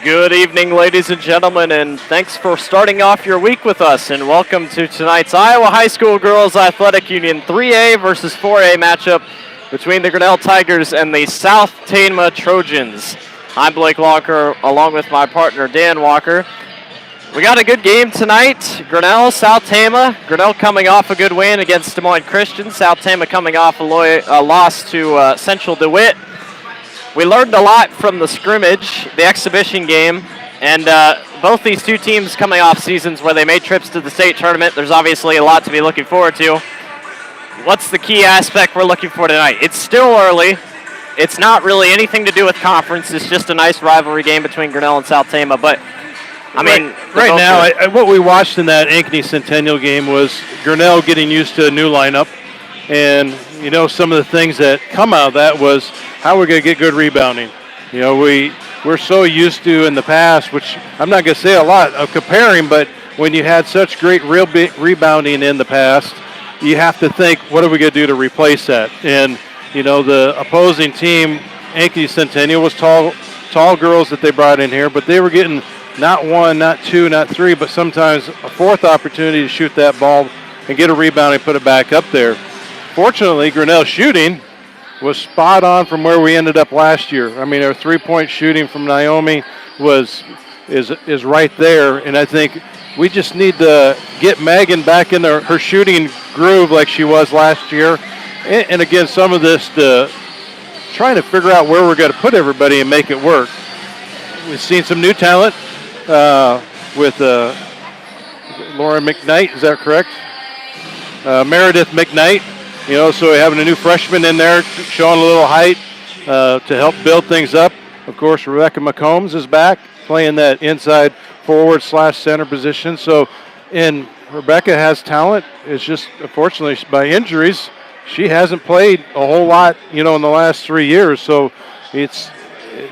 Good evening, ladies and gentlemen, and thanks for starting off your week with us, and welcome to tonight's Iowa High School Girls Athletic Union 3A versus 4A matchup between the Grinnell Tigers and the South Tama Trojans. I'm Blake Walker, along with my partner Dan Walker. We got a good game tonight. Grinnell, South Tama. Grinnell coming off a good win against Des Moines Christian. South Tama coming off a loss to Central DeWitt. We learned a lot from the scrimmage, the exhibition game, and both these two teams coming off seasons where they made trips to the state tournament. There's obviously a lot to be looking forward to. What's the key aspect we're looking for tonight? It's still early. It's not really anything to do with conference. It's just a nice rivalry game between Grinnell and South Tama. But, I mean, right now, what we watched in that Ankeny Centennial game was Grinnell getting used to a new lineup. And, you know, some of the things that come out of that was how we're going to get good rebounding. You know, we're so used to in the past, which I'm not going to say a lot of comparing, but when you had such great rebounding in the past, you have to think, what are we going to do to replace that? And, you know, the opposing team, Ankeny Centennial, was tall girls that they brought in here, but they were getting not one, not two, not three, but sometimes a fourth opportunity to shoot that ball and get a rebound and put it back up there. Fortunately, Grinnell's shooting was spot on from where we ended up last year. I mean, our three-point shooting from Naomi is right there, and I think we just need to get Megan back in her shooting groove like she was last year. And again, some of this trying to figure out where we're going to put everybody and make it work. We've seen some new talent with Laura McKnight, is that correct? Meredith McKnight. You know, so having a new freshman in there, showing a little height to help build things up. Of course, Rebecca McCombs is back, playing that inside forward/center position. So, and Rebecca has talent. It's just, unfortunately, by injuries, she hasn't played a whole lot, you know, in the last 3 years. So it's,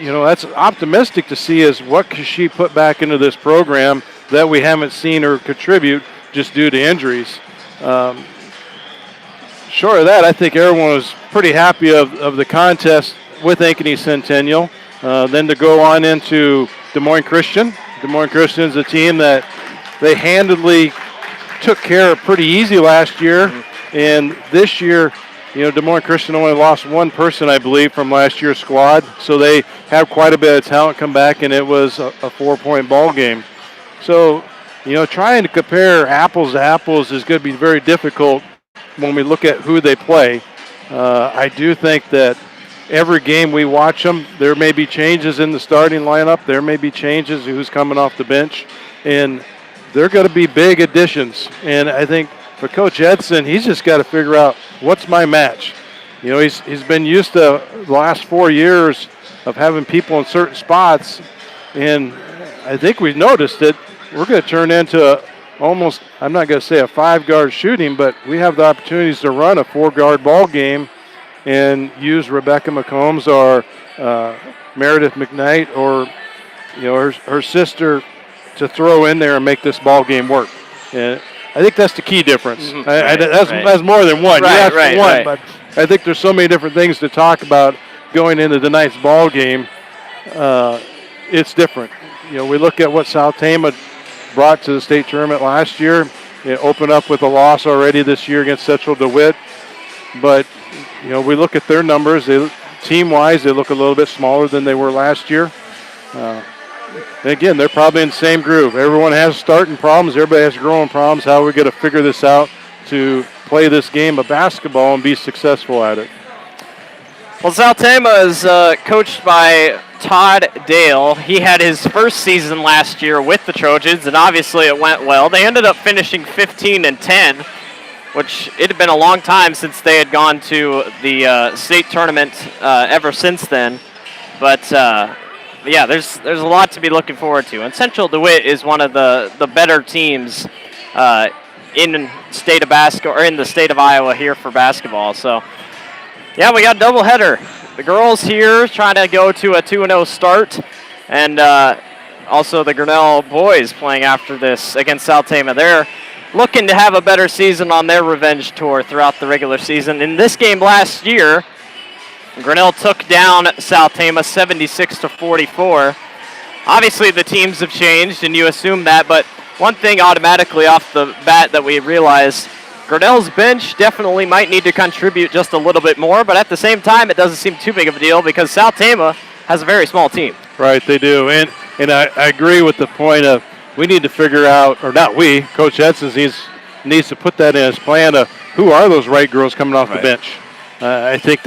you know, that's optimistic to see is what can she put back into this program that we haven't seen her contribute just due to injuries. Short of that, I think everyone was pretty happy of the contest with Ankeny Centennial. Then to go on into Des Moines Christian. Des Moines Christian is a team that they handedly took care of pretty easy last year. And this year, you know, Des Moines Christian only lost one person, I believe, from last year's squad. So they have quite a bit of talent come back, and it was a 4-point ball game. So, you know, trying to compare apples to apples is going to be very difficult when we look at who they play. I do think that every game we watch them, there may be changes in the starting lineup. There may be changes who's coming off the bench. And they're going to be big additions. And I think for Coach Edson, he's just got to figure out what's my match. You know, he's been used to the last 4 years of having people in certain spots. And I think we've noticed that we're going to turn into almost, I'm not going to say a 5-guard shooting, but we have the opportunities to run a 4-guard ball game and use Rebecca McCombs or Meredith McKnight or, you know, her sister to throw in there and make this ball game work. And I think that's the key difference. Mm-hmm. That's more than one. Right. But I think there's so many different things to talk about going into tonight's ball game. It's different. You know, we look at what South Tama brought to the state tournament last year. It opened up with a loss already this year against Central DeWitt. But, you know, we look at their numbers. Team-wise, they look a little bit smaller than they were last year. Again, they're probably in the same groove. Everyone has starting problems. Everybody has growing problems. How are we going to figure this out to play this game of basketball and be successful at it? Well, South Tama is coached by Todd Dale. He had his first season last year with the Trojans, and obviously it went well. They ended up finishing 15-10, which it had been a long time since they had gone to the state tournament ever since then. But yeah, there's a lot to be looking forward to. And Central DeWitt is one of the better teams in state of basketball or in the state of Iowa here for basketball. So yeah, we got a doubleheader. The girls here trying to go to a 2-0 start, and also the Grinnell boys playing after this against South Tama. They're looking to have a better season on their revenge tour throughout the regular season. In this game last year, Grinnell took down South Tama 76-44. obviously the teams have changed, and you assume that, but one thing automatically off the bat that we realize, Grinnell's bench definitely might need to contribute just a little bit more, but at the same time, it doesn't seem too big of a deal because South Tama has a very small team. Right, they do. And I agree with the point of we need to figure out, or not we, Coach Edson needs to put that in his plan of who are those right girls coming off the bench. I think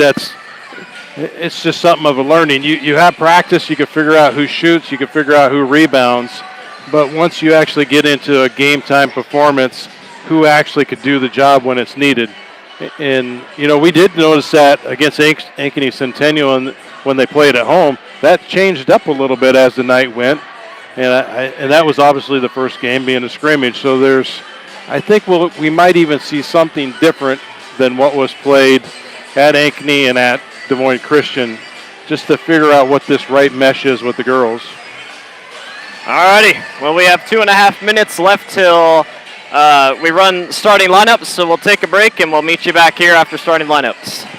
it's just something of a learning. You have practice, you can figure out who shoots, you can figure out who rebounds, but once you actually get into a game time performance, who actually could do the job when it's needed. And, we did notice that against Ankeny Centennial when they played at home. That changed up a little bit as the night went, and that was obviously the first game being a scrimmage. So I think we might even see something different than what was played at Ankeny and at Des Moines Christian, just to figure out what this right mesh is with the girls. Alrighty, well, we have 2.5 minutes left till we run starting lineups, so we'll take a break and we'll meet you back here after starting lineups.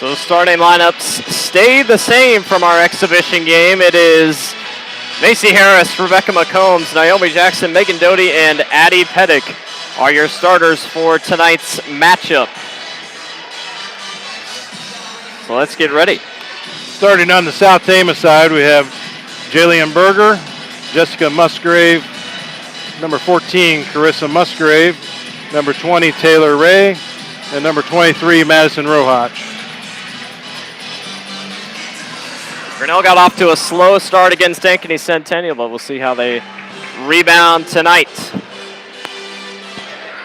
So starting lineups stay the same from our exhibition game. It is Macy Harris, Rebecca McCombs, Naomi Jackson, Megan Doty, and Addie Pettick are your starters for tonight's matchup. So let's get ready. Starting on the South Tama side, we have Jillian Berger, Jessica Musgrave, number 14, Carissa Musgrave, number 20, Taylor Ray, and number 23, Madison Rohach. Grinnell got off to a slow start against Ankeny Centennial, but we'll see how they rebound tonight.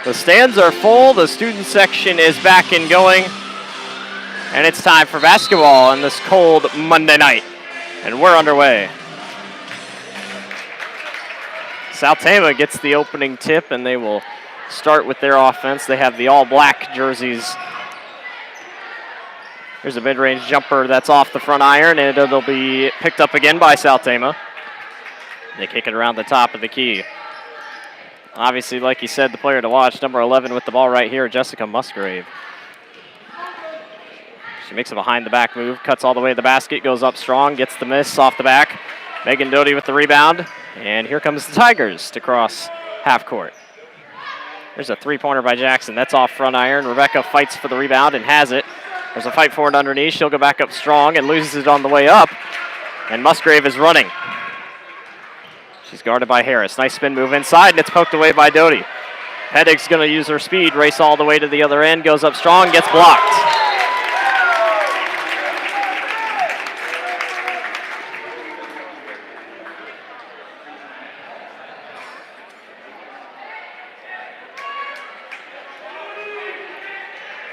The stands are full, the student section is back and going, and it's time for basketball on this cold Monday night, and we're underway. South Tama gets the opening tip, and they will start with their offense. They have the all-black jerseys. Here's a mid-range jumper that's off the front iron, and it'll be picked up again by South Tama. They kick it around the top of the key. Obviously, like you said, the player to watch, number 11 with the ball right here, Jessica Musgrave. She makes a behind-the-back move, cuts all the way to the basket, goes up strong, gets the miss off the back. Megan Doty with the rebound, and here comes the Tigers to cross half court. There's a three-pointer by Jackson. That's off front iron. Rebecca fights for the rebound and has it. There's a fight for it underneath. She'll go back up strong and loses it on the way up. And Musgrave is running. She's guarded by Harris. Nice spin move inside, and it's poked away by Doty. Pettick's going to use her speed, race all the way to the other end, goes up strong, gets blocked.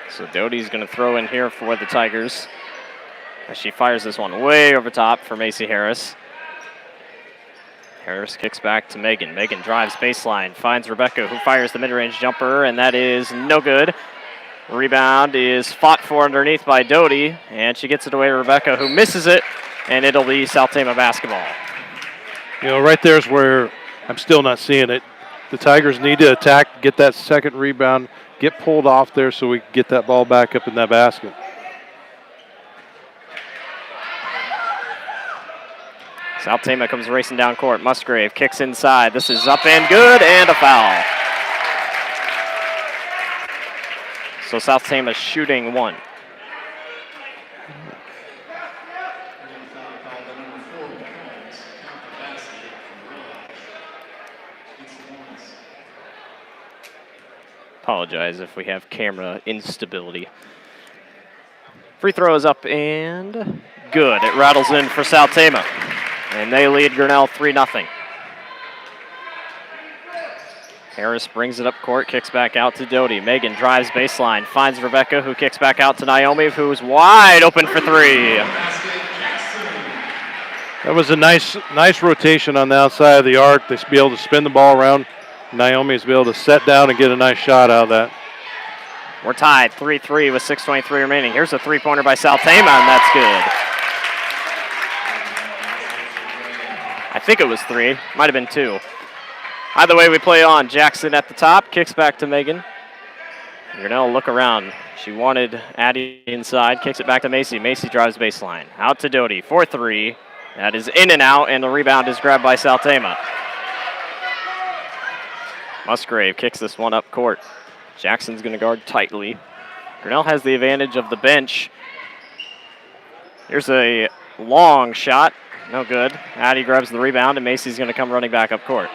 So Doty's going to throw in here for the Tigers as she fires this one way over top for Macy Harris. Harris kicks back to Megan. Megan drives baseline, finds Rebecca, who fires the mid-range jumper, and that is no good. Rebound is fought for underneath by Doty, and she gets it away to Rebecca, who misses it, and it'll be South Tama basketball. You know, right there's where I'm still not seeing it. The Tigers need to attack, get that second rebound, get pulled off there so we can get that ball back up in that basket. South Tama comes racing down court. Musgrave kicks inside. This is up and good, and a foul. So South Tama shooting one. Apologize if we have camera instability. Free throw is up and good. It rattles in for South Tama. And they lead Grinnell 3-0. Harris brings it up court, kicks back out to Doty. Megan drives baseline, finds Rebecca, who kicks back out to Naomi, who's wide open for three. That was a nice rotation on the outside of the arc. They should be able to spin the ball around. Naomi's be able to set down and get a nice shot out of that. We're tied 3-3 with 6:23 remaining. Here's a three-pointer by South Tama, and that's good. I think it was three. Might have been two. Either way, we play on. Jackson at the top, kicks back to Megan. Grinnell look around. She wanted Addie inside, kicks it back to Macy. Macy drives baseline. Out to Doty for three. That is in and out, and the rebound is grabbed by South Tama. Musgrave kicks this one up court. Jackson's going to guard tightly. Grinnell has the advantage of the bench. Here's a long shot. No good. Addie grabs the rebound, and Macy's going to come running back up court.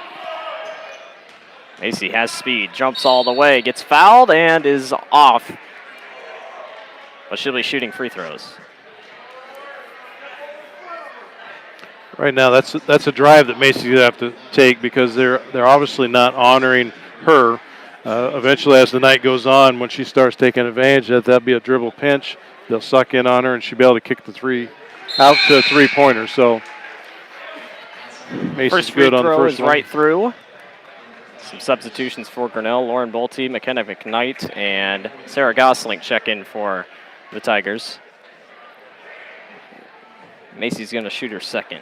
Macy has speed, jumps all the way, gets fouled, and is off. But she'll be shooting free throws. Right now, that's a drive that Macy's going to have to take because they're obviously not honoring her. Eventually, as the night goes on, when she starts taking advantage, that'll be a dribble pinch. They'll suck in on her, and she'll be able to kick the three out to a three-pointer. So Macy's good on the first one. Right through. Some substitutions for Grinnell. Lauren Bolte, McKenna McKnight, and Sarah Gosling check in for the Tigers. Macy's going to shoot her second.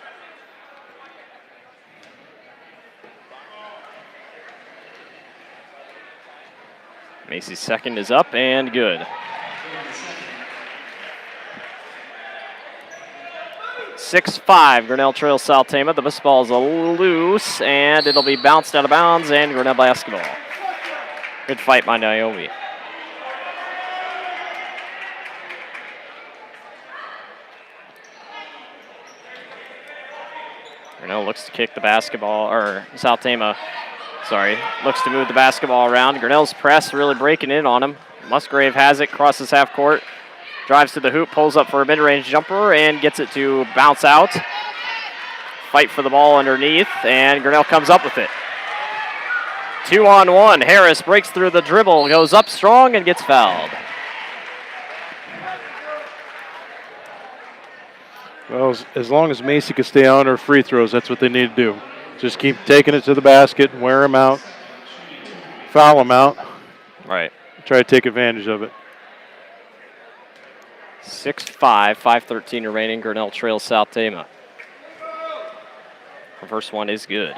Macy's second is up and good. 6-5, Grinnell trails South Tama. The miss ball is loose, and it'll be bounced out of bounds, and Grinnell basketball. Good fight by Naomi. Grinnell looks to kick the basketball, or South Tama, looks to move the basketball around. Grinnell's press really breaking in on him. Musgrave has it, crosses half court, drives to the hoop, pulls up for a mid-range jumper, and gets it to bounce out. Fight for the ball underneath, and Grinnell comes up with it. 2-on-1, Harris breaks through the dribble, goes up strong, and gets fouled. Well, as long as Macy can stay on her free throws, that's what they need to do. Just keep taking it to the basket, wear them out, foul them out. Right. Try to take advantage of it. 6-5, 5:13 remaining. Grinnell trails South Tama. The first one is good.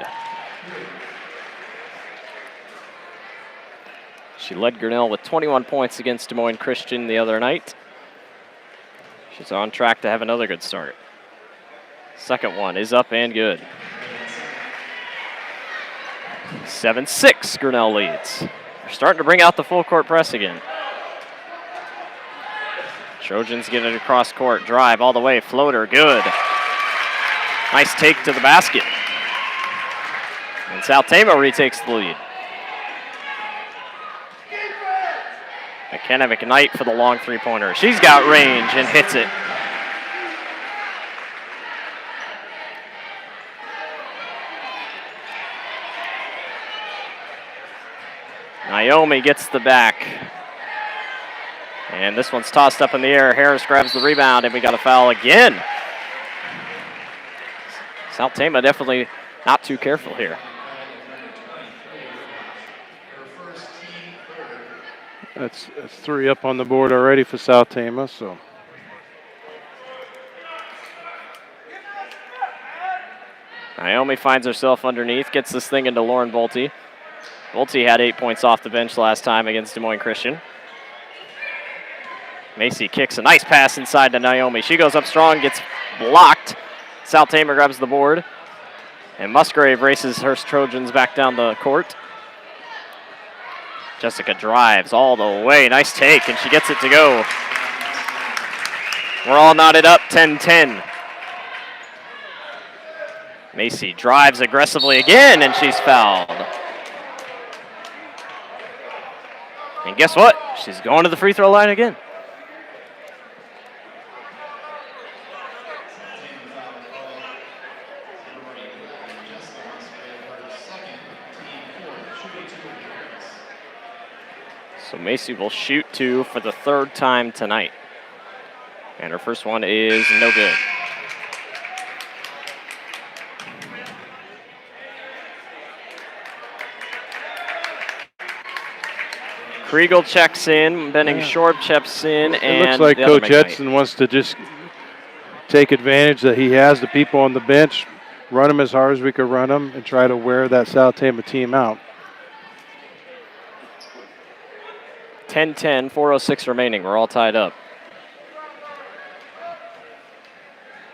She led Grinnell with 21 points against Des Moines Christian the other night. She's on track to have another good start. Second one is up and good. 7-6, Grinnell leads. They're starting to bring out the full court press again. Trojans get it across court, drive all the way, floater, good. Nice take to the basket. And South Tama retakes the lead. McKenna McKnight for the long three-pointer. She's got range and hits it. Naomi gets the back. And this one's tossed up in the air. Harris grabs the rebound, and we got a foul again. South Tama definitely not too careful here. That's 3 up on the board already for South Tama, so. Naomi finds herself underneath, gets this thing into Lauren Bolte. Bolte had 8 points off the bench last time against Des Moines Christian. Macy kicks a nice pass inside to Naomi. She goes up strong, gets blocked. South Tama grabs the board. And Musgrave races her Trojans back down the court. Jessica drives all the way. Nice take, and she gets it to go. We're all knotted up, 10-10. Macy drives aggressively again, and she's fouled. And guess what? She's going to the free throw line again. So Macy will shoot 2 for the 3rd time tonight. And her first one is no good. Kriegel checks in, Benning Shorb checks in, and it looks like Coach Edson wants to just take advantage that he has the people on the bench, run them as hard as we could run them, and try to wear that South Tama team out. 10-10, 4:06 remaining. We're all tied up.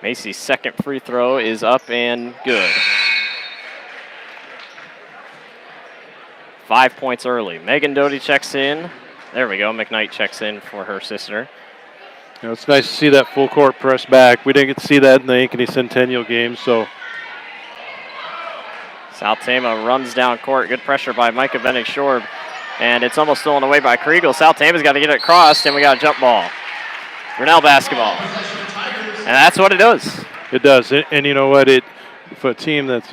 Macy's second free throw is up and good. 5 points early. Megan Doty checks in. There we go. McKnight checks in for her sister. You know, it's nice to see that full court press back. We didn't get to see that in the Ankeny Centennial game, so. South Tama runs down court. Good pressure by Micah Benning-Shorb. And it's almost stolen away by Kriegel. South Tama's got to get it across, and we got a jump ball. Grinnell basketball. And that's what it does. It does. And you know what? For a team that's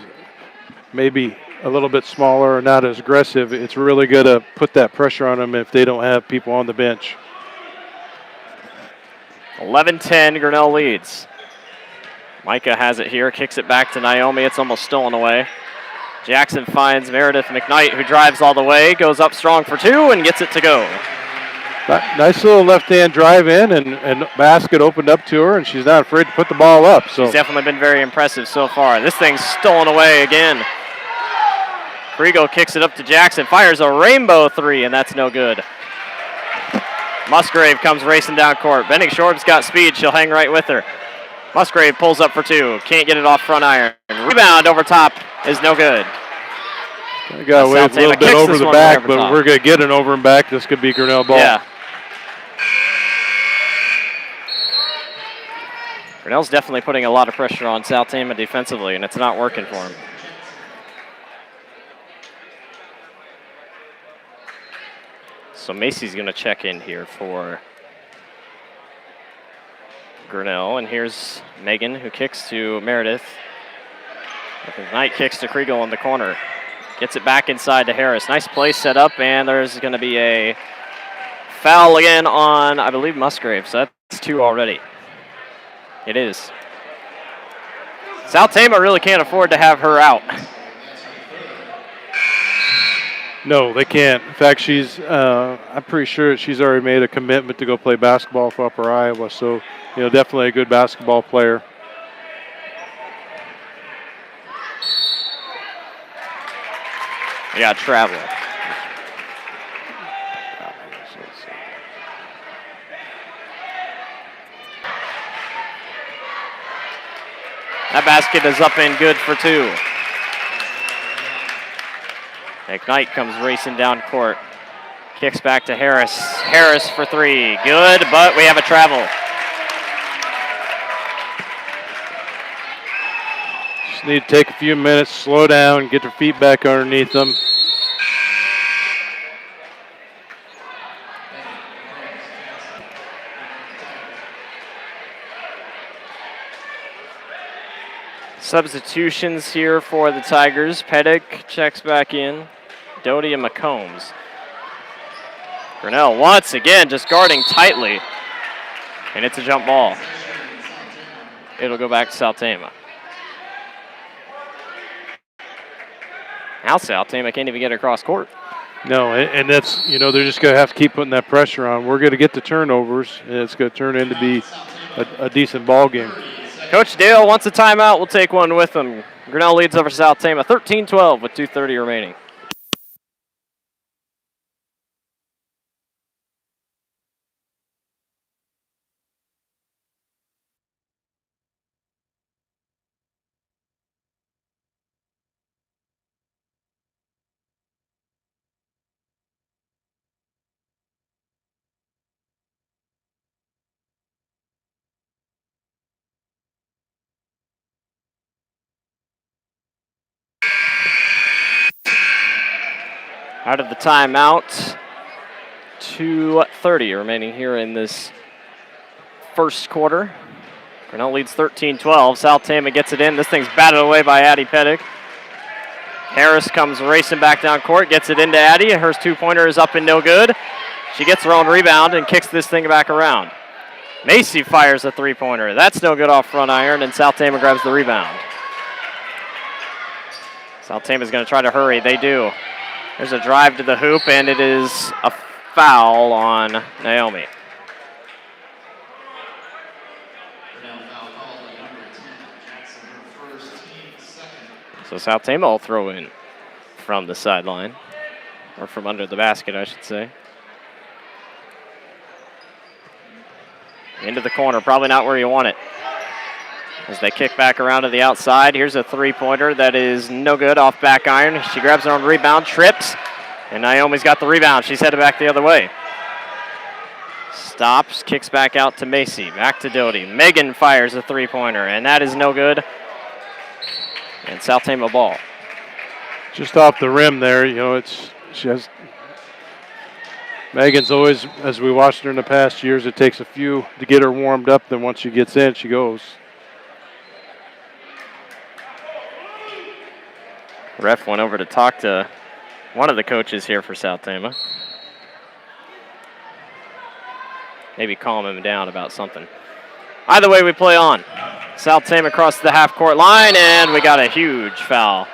maybe a little bit smaller or not as aggressive, it's really good to put that pressure on them if they don't have people on the bench. 11-10, Grinnell leads. Micah has it here, kicks it back to Naomi. It's almost stolen away. Jackson finds Meredith McKnight, who drives all the way, goes up strong for 2, and gets it to go. Nice little left-hand drive in, and basket opened up to her, and she's not afraid to put the ball up. So she's definitely been very impressive so far. This thing's stolen away again. Kriegel kicks it up to Jackson, fires a rainbow 3, and that's no good. Musgrave comes racing down court. Benning-Shorb's got speed. She'll hang right with her. Musgrave pulls up for two. Can't get it off front iron. Rebound over top is no good. I got away a little bit over the back, but we're going to get an over and back. This could be Grinnell ball. Yeah. Grinnell's definitely putting a lot of pressure on South Tama defensively, and it's not working for him. So Macy's going to check in here for Grinnell, and here's Megan, who kicks to Meredith. Knight kicks to Kriegel in the corner. Gets it back inside to Harris. Nice play set up, and there's going to be a foul again on, I believe, Musgrave. So that's two already. It is. South Tama really can't afford to have her out. No, they can't. In fact, I'm pretty sure she's already made a commitment to go play basketball for Upper Iowa. So, definitely a good basketball player. We got travel. That basket is up and good for two. McKnight comes racing down court. Kicks back to Harris. Harris for three. Good, but we have a travel. Just need to take a few minutes, slow down, get their feet back underneath them. Substitutions here for the Tigers. Pettick checks back in. Doty and McCombs. Grinnell once again just guarding tightly. And it's a jump ball. It'll go back to South Tama. Now South Tama can't even get across court. No, and that's, they're just going to have to keep putting that pressure on. We're going to get the turnovers, and it's going to turn into be a decent ball game. Coach Dale wants a timeout. We'll take one with him. Grinnell leads over South Tama 13-12 with 2:30 remaining. Out of the timeout, 2:30 remaining here in this first quarter. Grinnell leads 13-12. South Tama gets it in. This thing's batted away by Addie Pettick. Harris comes racing back down court, gets it into Addie. Her two-pointer is up and no good. She gets her own rebound and kicks this thing back around. Macy fires a three-pointer. That's no good off front iron, and South Tama grabs the rebound. South Tama's going to try to hurry. They do. There's a drive to the hoop, and it is a foul on Naomi. So South Tama will throw in from the sideline, or from under the basket, I should say. Into the corner, probably not where you want it. As they kick back around to the outside, here's a three-pointer that is no good off back iron. She grabs her own rebound, trips, and Naomi's got the rebound. She's headed back the other way. Stops, kicks back out to Macy, back to Doty. Megan fires a three-pointer, and that is no good. And South Tama ball. Just off the rim there, Megan's always, as we watched her in the past years, it takes a few to get her warmed up. Then once she gets in, she goes. Ref went over to talk to one of the coaches here for South Tama. Maybe calm him down about something. Either way, we play on. South Tama across the half-court line, and we got a huge foul.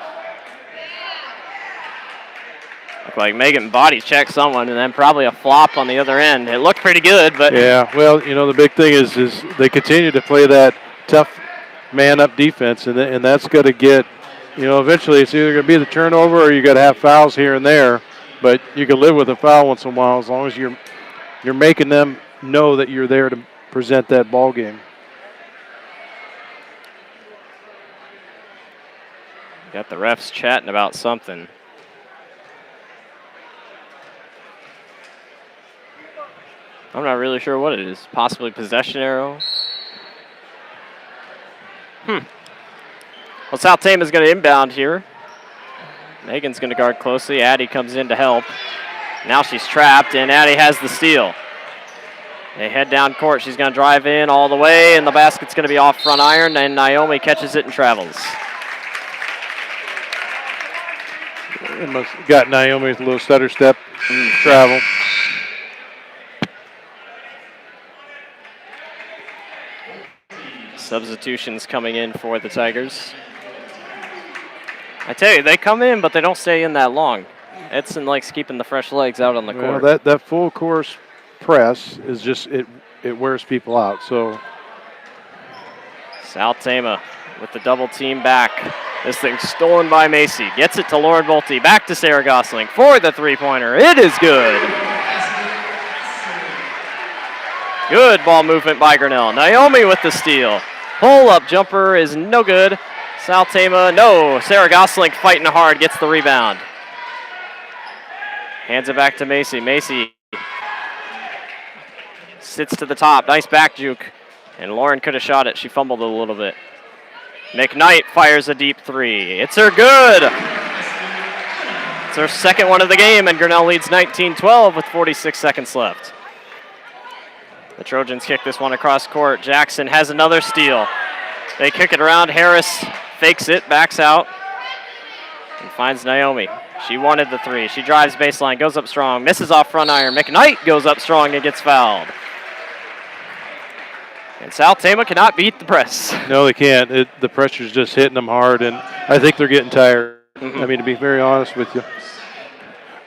Looked like Megan body checked someone, and then probably a flop on the other end. It looked pretty good, but... Yeah, well, the big thing is they continue to play that tough man-up defense, and that's got to get... eventually it's either going to be the turnover or you got to have fouls here and there, but you can live with a foul once in a while as long as you're making them know that you're there to present that ball game. Got the refs chatting about something. I'm not really sure what it is. Possibly possession arrow. Well, South Tama's going to inbound here. Megan's going to guard closely. Addie comes in to help. Now she's trapped, and Addie has the steal. They head down court. She's going to drive in all the way, and the basket's going to be off front iron, and Naomi catches it and travels. It must have got Naomi with a little stutter step travel. Substitutions coming in for the Tigers. I tell you, they come in, but they don't stay in that long. Edson likes keeping the fresh legs out on the court. Well, that full course press is just, it wears people out. So South Tama with the double team back. This thing's stolen by Macy. Gets it to Lauren Bolte. Back to Sarah Gosling for the three-pointer. It is good. Good ball movement by Grinnell. Naomi with the steal. Pull-up jumper is no good. South Tama, no. Sarah Gosling fighting hard, gets the rebound. Hands it back to Macy. Macy sits to the top. Nice back juke. And Lauren could have shot it. She fumbled a little bit. McKnight fires a deep three. It's her good. It's her second one of the game, and Grinnell leads 19-12 with 46 seconds left. The Trojans kick this one across court. Jackson has another steal. They kick it around. Harris fakes it, backs out, and finds Naomi. She wanted the three. She drives baseline, goes up strong, misses off front iron. McKnight goes up strong and gets fouled. And South Tama cannot beat the press. no, they can't. The pressure's just hitting them hard, and I think they're getting tired. I mean, to be very honest with you,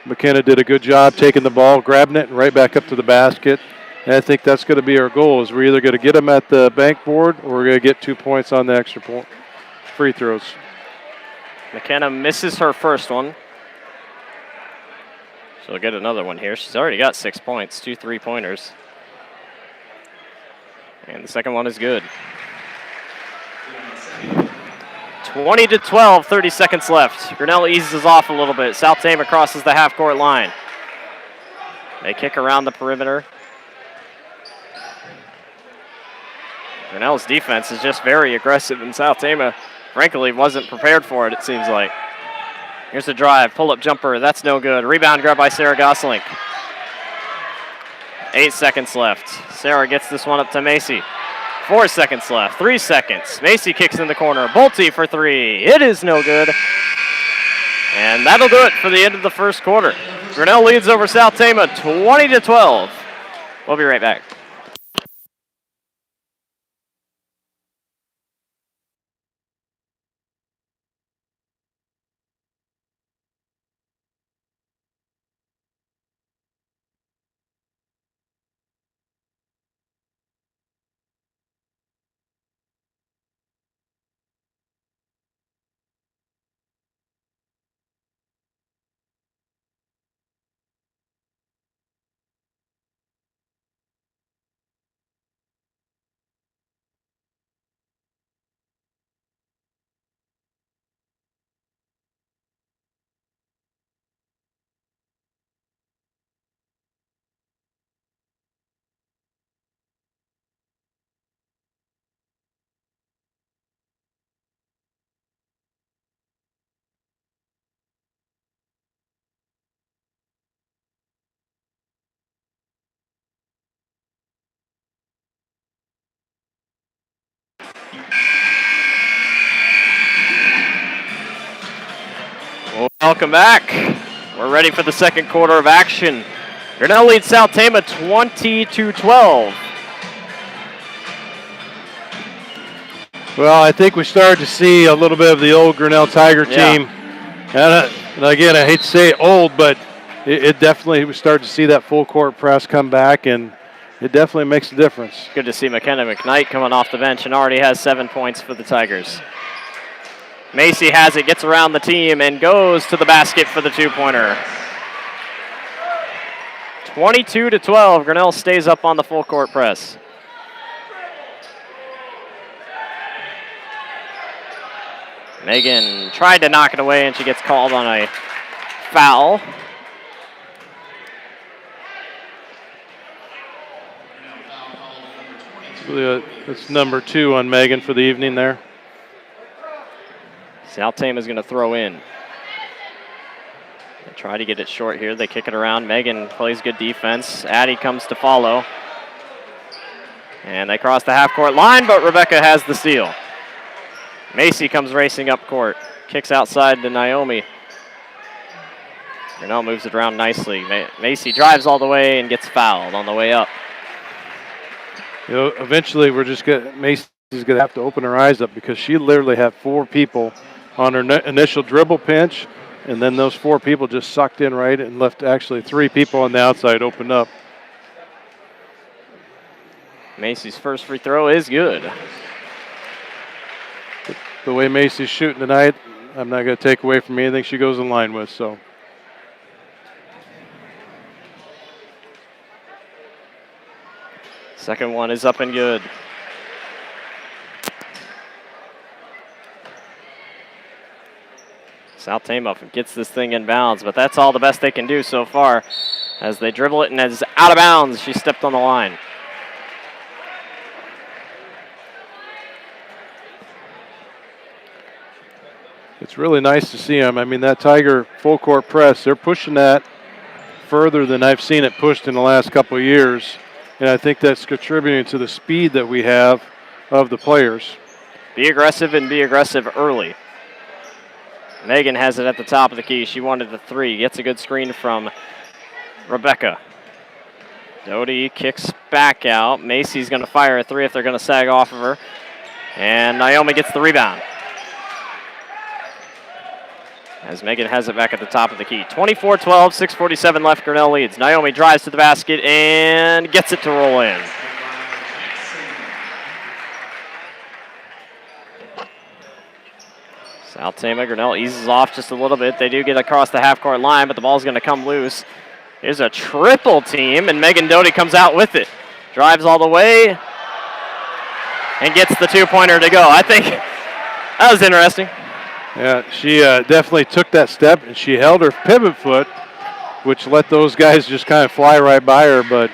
McKenna did a good job taking the ball, grabbing it, and right back up to the basket. And I think that's going to be our goal, is we're either going to get them at the bank board or we're going to get 2 points on the extra point free throws. McKenna misses her first one. She'll get another one here. She's already got 6 points, 2 3-pointers. And the second one is good. 20-12, 30 seconds left. Grinnell eases off a little bit. South Tama crosses the half-court line. They kick around the perimeter. Grinnell's defense is just very aggressive, and South Tama, frankly, wasn't prepared for it, it seems like. Here's the drive, pull-up jumper, that's no good. Rebound grab by Sarah Gosling. 8 seconds left. Sarah gets this one up to Macy. 4 seconds left, 3 seconds. Macy kicks in the corner, Bolte for three. It is no good. And that'll do it for the end of the first quarter. Grinnell leads over South Tama 20-12. We'll be right back. Welcome back. We're ready for the second quarter of action. Grinnell leads South Tama 20-12. Well, I think we started to see a little bit of the old Grinnell Tiger team. And again, I hate to say it old, but it definitely, we started to see that full court press come back, and it definitely makes a difference. Good to see McKenna McKnight coming off the bench and already has 7 points for the Tigers. Macy has it, gets around the team, and goes to the basket for the two-pointer. 22-12, Grinnell stays up on the full court press. Megan tried to knock it away, and she gets called on a foul. That's number 2 on Megan for the evening there. South Tama is going to throw in. They try to get it short here. They kick it around. Megan plays good defense. Addie comes to follow. And they cross the half-court line, but Rebecca has the steal. Macy comes racing up court. Kicks outside to Naomi. Grinnell moves it around nicely. Macy drives all the way and gets fouled on the way up. You know, eventually Macy's going to have to open her eyes up because she literally had 4 people on her initial dribble pinch, and then those 4 people just sucked in right and left actually 3 people on the outside opened up. Macy's first free throw is good. The way Macy's shooting tonight, I'm not going to take away from anything she goes in line with. So. Second one is up and good. South Tama gets this thing in bounds, but that's all the best they can do so far. As they dribble it and it's out of bounds, she stepped on the line. It's really nice to see them. I mean, that Tiger full court press, they're pushing that further than I've seen it pushed in the last couple of years. And I think that's contributing to the speed that we have of the players. Be aggressive and be aggressive early. Megan has it at the top of the key. She wanted the 3. Gets a good screen from Rebecca. Doty kicks back out. Macy's going to fire a 3 if they're going to sag off of her. And Naomi gets the rebound. As Megan has it back at the top of the key. 24-12, 6:47 left. Grinnell leads. Naomi drives to the basket and gets it to roll in. South Tama, Grinnell eases off just a little bit. They do get across the half-court line, but the ball's going to come loose. Here's a triple team, and Megan Doty comes out with it. Drives all the way and gets the 2-pointer to go. I think that was interesting. Yeah, she definitely took that step, and she held her pivot foot, which let those guys just kind of fly right by her, but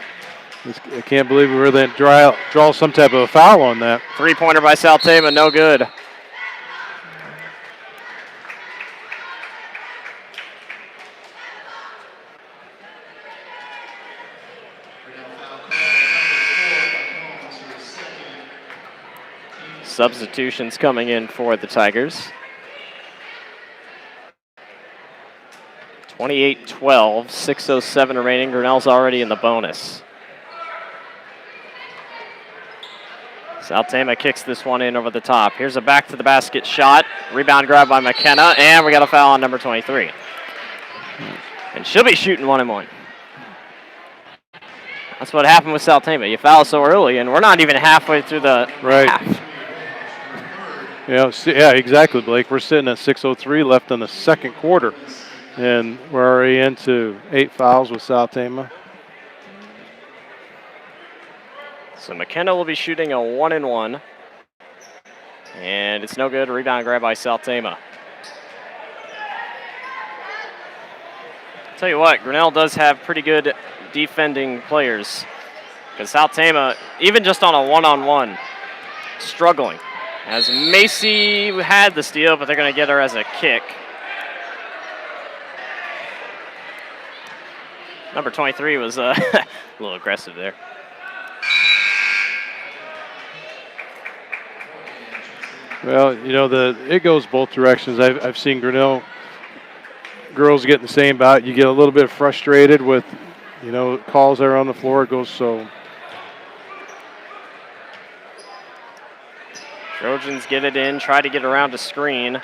I can't believe we really didn't draw some type of a foul on that. 3-pointer by South Tama, no good. Substitutions coming in for the Tigers. 28-12, 6:07 remaining. Grinnell's already in the bonus. South Tama kicks this one in over the top. Here's a back to the basket shot. Rebound grab by McKenna, and we got a foul on number 23. And she'll be shooting 1-and-1. That's what happened with South Tama. You foul so early, and we're not even halfway through the half. Yeah, exactly, Blake. We're sitting at 6:03 left in the second quarter. And we're already into 8 fouls with South Tama. So McKenna will be shooting a 1-and-1. And it's no good. Rebound grab by South Tama. Tell you what, Grinnell does have pretty good defending players. Because South Tama, even just on a 1-on-1, struggling. As Macy had the steal, but they're going to get her as a kick. Number 23 was a little aggressive there. Well, you know, it goes both directions. I've seen Grinnell girls get the same bout. You get a little bit frustrated with, you know, calls that are on the floor. It goes so. Trojans get it in, try to get around a screen.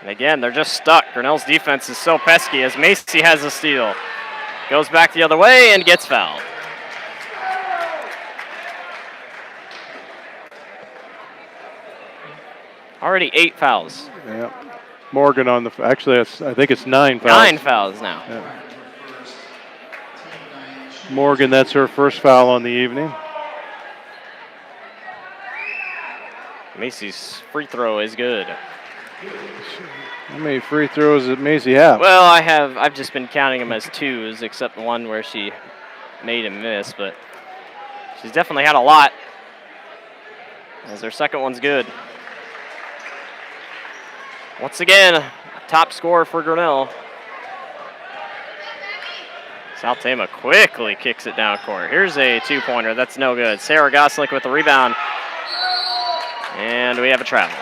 And again, they're just stuck. Grinnell's defense is so pesky as Macy has a steal. Goes back the other way and gets fouled. Already 8 fouls. Yeah. Morgan on actually, I think it's 9 fouls. 9 fouls now. Yeah. Morgan, that's her first foul on the evening. Macy's free throw is good. How many free throws does Macy have? Well, I've just been counting them as twos, except the one where she made and missed, but she's definitely had a lot, as her second one's good. Once again, top scorer for Grinnell. South Tama quickly kicks it down court. Here's a two-pointer. That's no good. Sarah Goslick with the rebound. And we have a travel.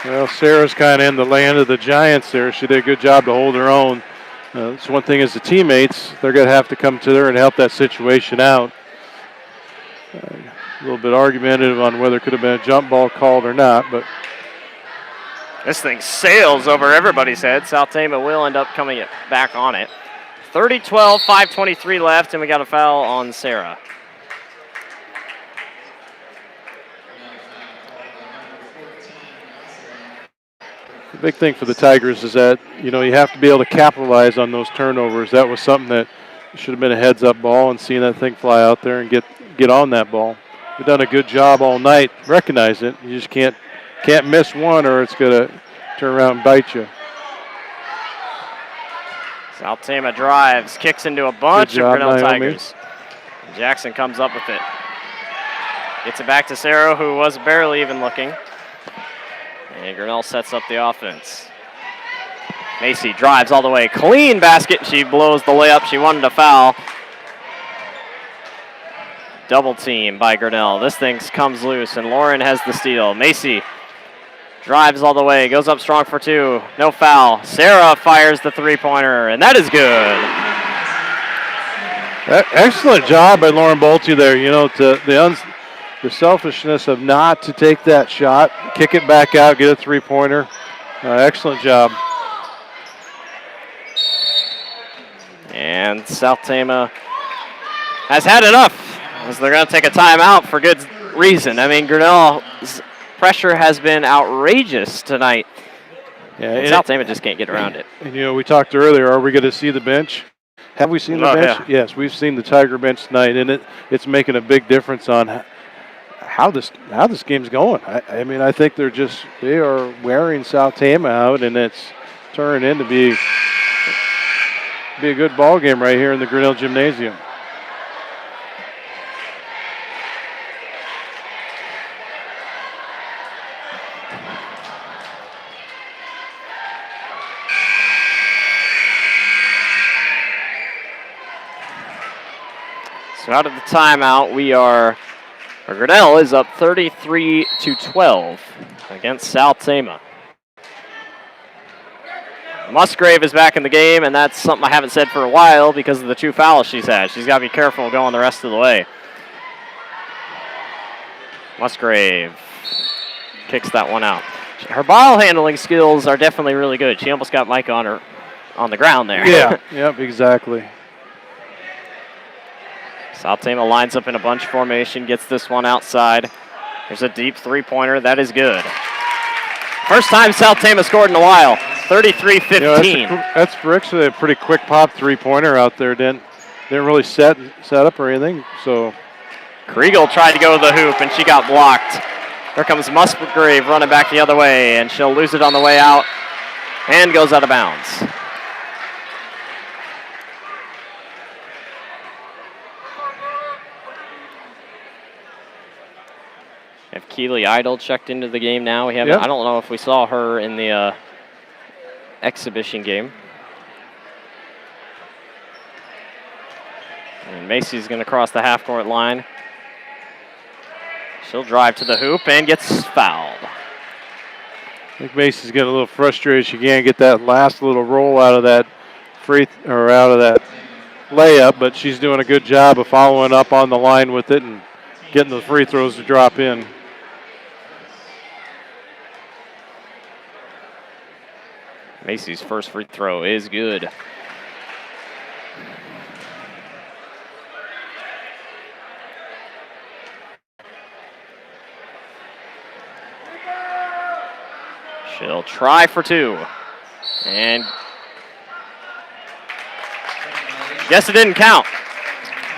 Well, Sarah's kind of in the land of the giants there. She did a good job to hold her own. It's one thing as the teammates, they're going to have to come to her and help that situation out. A little bit argumentative on whether it could have been a jump ball called or not, but this thing sails over everybody's head. South Tama will end up coming back on it. 30-12, 5:23 left, and we got a foul on Sarah. The big thing for the Tigers is that, you have to be able to capitalize on those turnovers. That was something that should have been a heads-up ball, and seeing that thing fly out there and get on that ball. We've done a good job all night. Recognize it. You just can't miss one, or it's going to turn around and bite you. South Tama drives, kicks into a bunch of Grinnell Tigers. Jackson comes up with it. Gets it back to Sarah, who was barely even looking. And Grinnell sets up the offense. Macy drives all the way. Clean basket. She blows the layup. She wanted a foul. Double team by Grinnell. This thing comes loose, and Lauren has the steal. Macy drives all the way. Goes up strong for two. No foul. Sarah fires the three-pointer, and that is good. Excellent job by Lauren Bolte there. The selfishness of not to take that shot, kick it back out, get a three-pointer. Excellent job. And South Tama has had enough, as they're going to take a timeout for good reason. I mean, Grinnell's pressure has been outrageous tonight. Yeah, South Tama just can't get around it. And, we talked earlier, are we going to see the bench? Have we seen the bench? Yeah. Yes, we've seen the Tiger bench tonight, and it's making a big difference on how this game's going. I think they are wearing South Tama out, and it's turning into be a good ball game right here in the Grinnell Gymnasium. So out of the timeout, Grinnell is up 33-12 against South Tama. Musgrave is back in the game, and that's something I haven't said for a while because of the two fouls she's had. She's got to be careful going the rest of the way. Musgrave kicks that one out. Her ball handling skills are definitely really good. She almost got Mike on the ground there. Yeah, yep, exactly. South Tama lines up in a bunch formation, gets this one outside. There's a deep three-pointer. That is good. First time South Tama scored in a while. 33-15. That's actually a pretty quick pop three-pointer out there. Didn't really set up or anything. So Kriegel tried to go to the hoop, and she got blocked. Here comes Musgrave running back the other way, and she'll lose it on the way out and goes out of bounds. Have Keely Idle checked into the game now? We haven't. Yep. I don't know if we saw her in the exhibition game. And Macy's going to cross the half-court line. She'll drive to the hoop and gets fouled. I think Macy's getting a little frustrated. She can't get that last little roll out of that out of that layup, but she's doing a good job of following up on the line with it and getting the free throws to drop in. Macy's first free throw is good. She'll try for two. And guess it didn't count.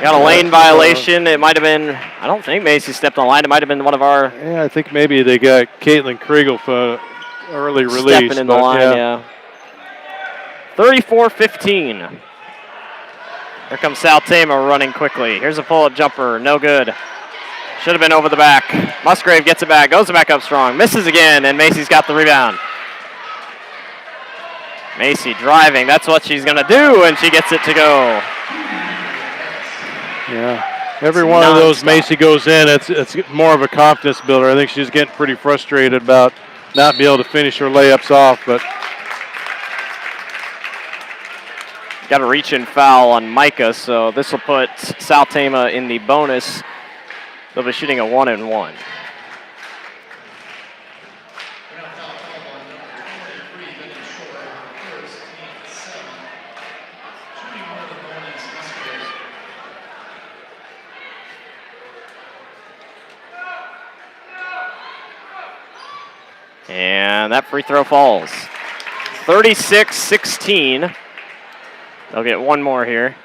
Got a lane violation. It might have been, I don't think Macy stepped on the line. It might have been one of our. Yeah, I think maybe they got Caitlin Kriegel for early release. Stepping in the line, yeah. 34-15. Here comes South Tama running quickly. Here's a pull-up jumper, no good. Should have been over the back. Musgrave gets it back, goes back up strong, misses again, and Macy's got the rebound. Macy driving, that's what she's gonna do, and she gets it to go. Yeah, every one of those Macy goes in, it's more of a confidence builder. I think she's getting pretty frustrated about not being able to finish her layups off, but got a reach-in foul on Micah, so this will put South Tama in the bonus. They'll be shooting a 1-and-1. And that free throw falls. 36-16. They'll get one more here.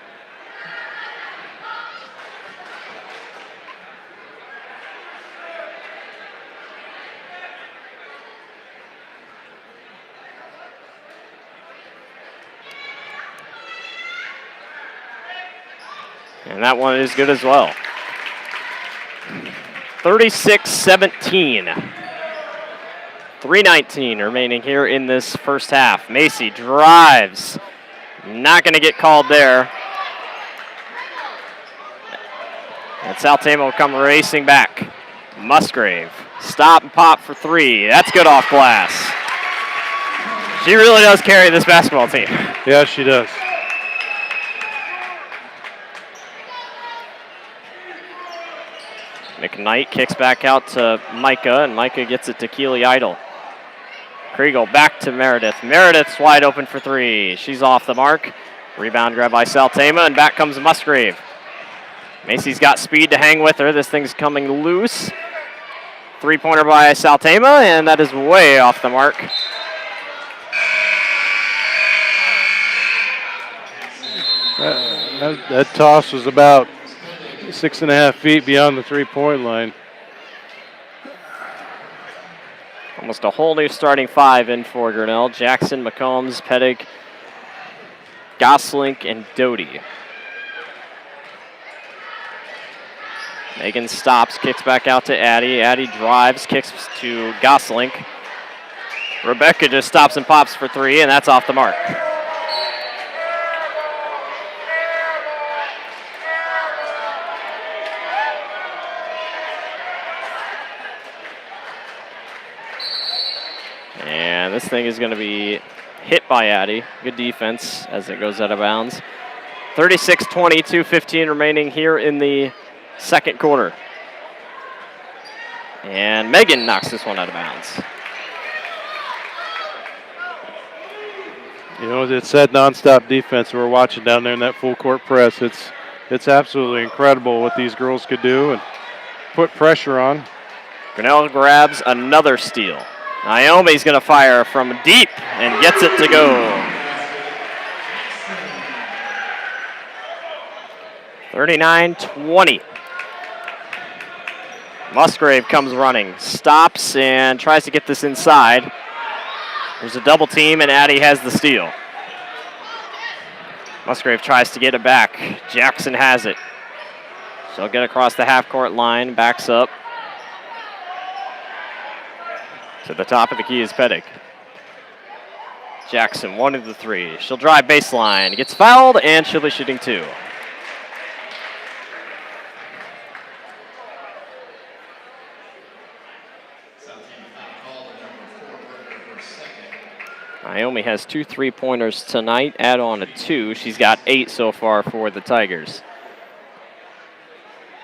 And that one is good as well. 36-17. 3:19 remaining here in this first half. Macy drives. Not going to get called there. And South Tama will come racing back. Musgrave. Stop and pop for three. That's good off glass. She really does carry this basketball team. Yeah, she does. McKnight kicks back out to Micah, and Micah gets it to Keely Idle. Kriegel back to Meredith. Meredith's wide open for three. She's off the mark. Rebound grab by South Tama, and back comes Musgrave. Macy's got speed to hang with her. This thing's coming loose. Three-pointer by South Tama, and that is way off the mark. That toss was about 6.5 feet beyond the three-point line. Almost a whole new starting five in for Grinnell. Jackson, McCombs, Pettig, Goslink, and Doty. Megan stops, kicks back out to Addie. Addie drives, kicks to Goslink. Rebecca just stops and pops for three, and that's off the mark. And this thing is going to be hit by Addie. Good defense as it goes out of bounds. 36-20, 2:15 remaining here in the second quarter. And Megan knocks this one out of bounds. You know, it's that nonstop defense we're watching down there in that full court press. It's absolutely incredible what these girls could do and put pressure on. Grinnell grabs another steal. Naomi's going to fire from deep and gets it to go. 39-20. Musgrave comes running, stops and tries to get this inside. There's a double team and Addie has the steal. Musgrave tries to get it back. Jackson has it. She'll get across the half-court line, backs up. To the top of the key is Pettig. Jackson, 1 of the 3. She'll drive baseline, gets fouled, and she'll be shooting 2. Naomi has 2 3-pointers tonight, add on a 2. She's got 8 so far for the Tigers.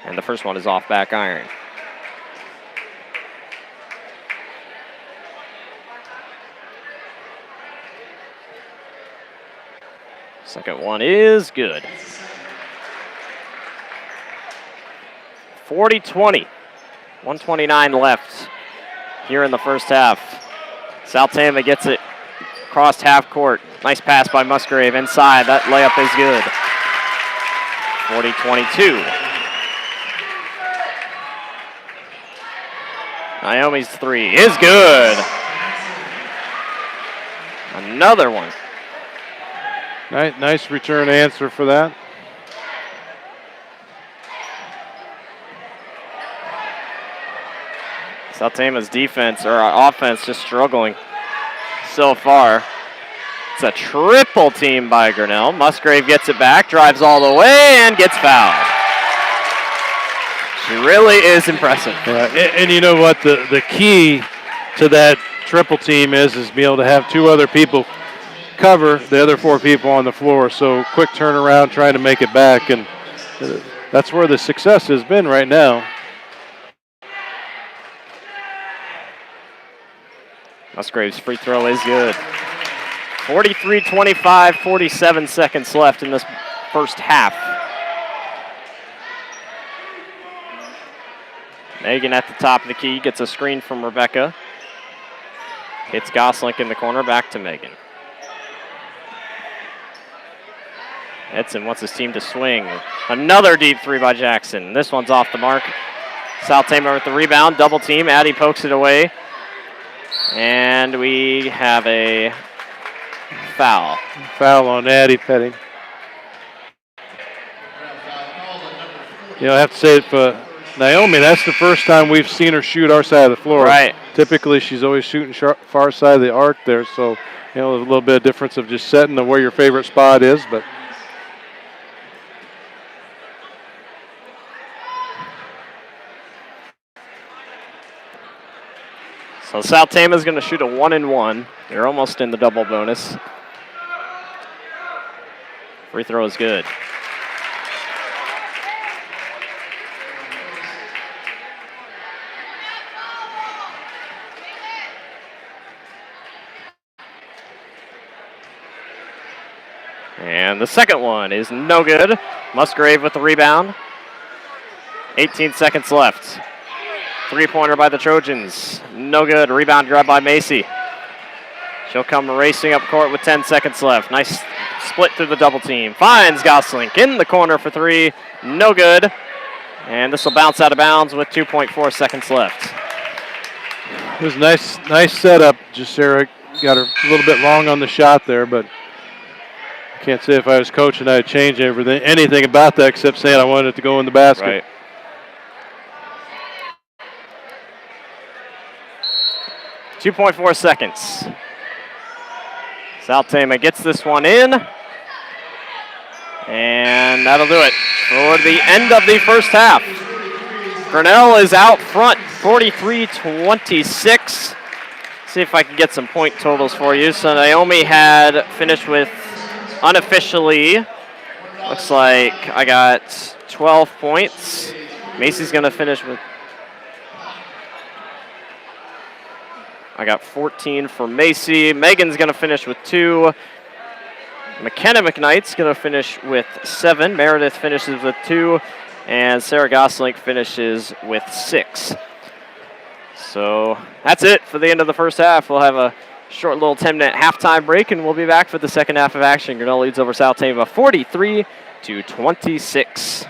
And the first one is off back iron. Second one is good. 40-20. 1:29 left here in the first half. South Tama gets it across half court. Nice pass by Musgrave inside. That layup is good. 40-22. Naomi's three is good. Another one. Nice return answer for that. South Tama's defense or offense just struggling so far. It's a triple team by Grinnell. Musgrave gets it back, drives all the way, and gets fouled. She really is impressive. Yeah, and you know what? The key to that triple team is being able to have two other people cover the other four people on the floor. So quick turnaround, trying to make it back, and that's where the success has been right now. Musgrave's free throw is good. 43-25, 47 seconds left in this first half. Megan at the top of the key gets a screen from Rebecca. Hits Goslink in the corner, back to Megan. Edson wants his team to swing. Another deep three by Jackson. This one's off the mark. South Tama with the rebound, double team. Addie pokes it away. And we have a foul. Foul on Addie Petting. You know, I have to say it for Naomi, that's the first time we've seen her shoot our side of the floor. Right. Typically, she's always shooting far side of the arc there, so you know, there's a little bit of difference of just setting where your favorite spot is, but. So South Tama's going to shoot a 1-and-1. They're almost in the double bonus. Free throw is good. And the second one is no good. Musgrave with the rebound. 18 seconds left. Three-pointer by the Trojans. No good. Rebound grab by Macy. She'll come racing up court with 10 seconds left. Nice split through the double team. Finds Goslink in the corner for three. No good. And this will bounce out of bounds with 2.4 seconds left. It was nice setup. Just Sarah got her a little bit long on the shot there, but I can't say if I was coaching I'd change anything about that except saying I wanted it to go in the basket. Right. .4 seconds. South Tama gets this one in. And that'll do it for the end of the first half. Grinnell is out front, 43-26. See if I can get some point totals for you. So Naomi had finished with, unofficially, looks like I got 12 points. Macy's going to finish with, I got 14 for Macy. Megan's going to finish with 2. McKenna McKnight's going to finish with 7. Meredith finishes with 2. And Sarah Goslink finishes with 6. So that's it for the end of the first half. We'll have a short little 10-minute halftime break, and we'll be back for the second half of action. Grinnell leads over South Tama 43-26.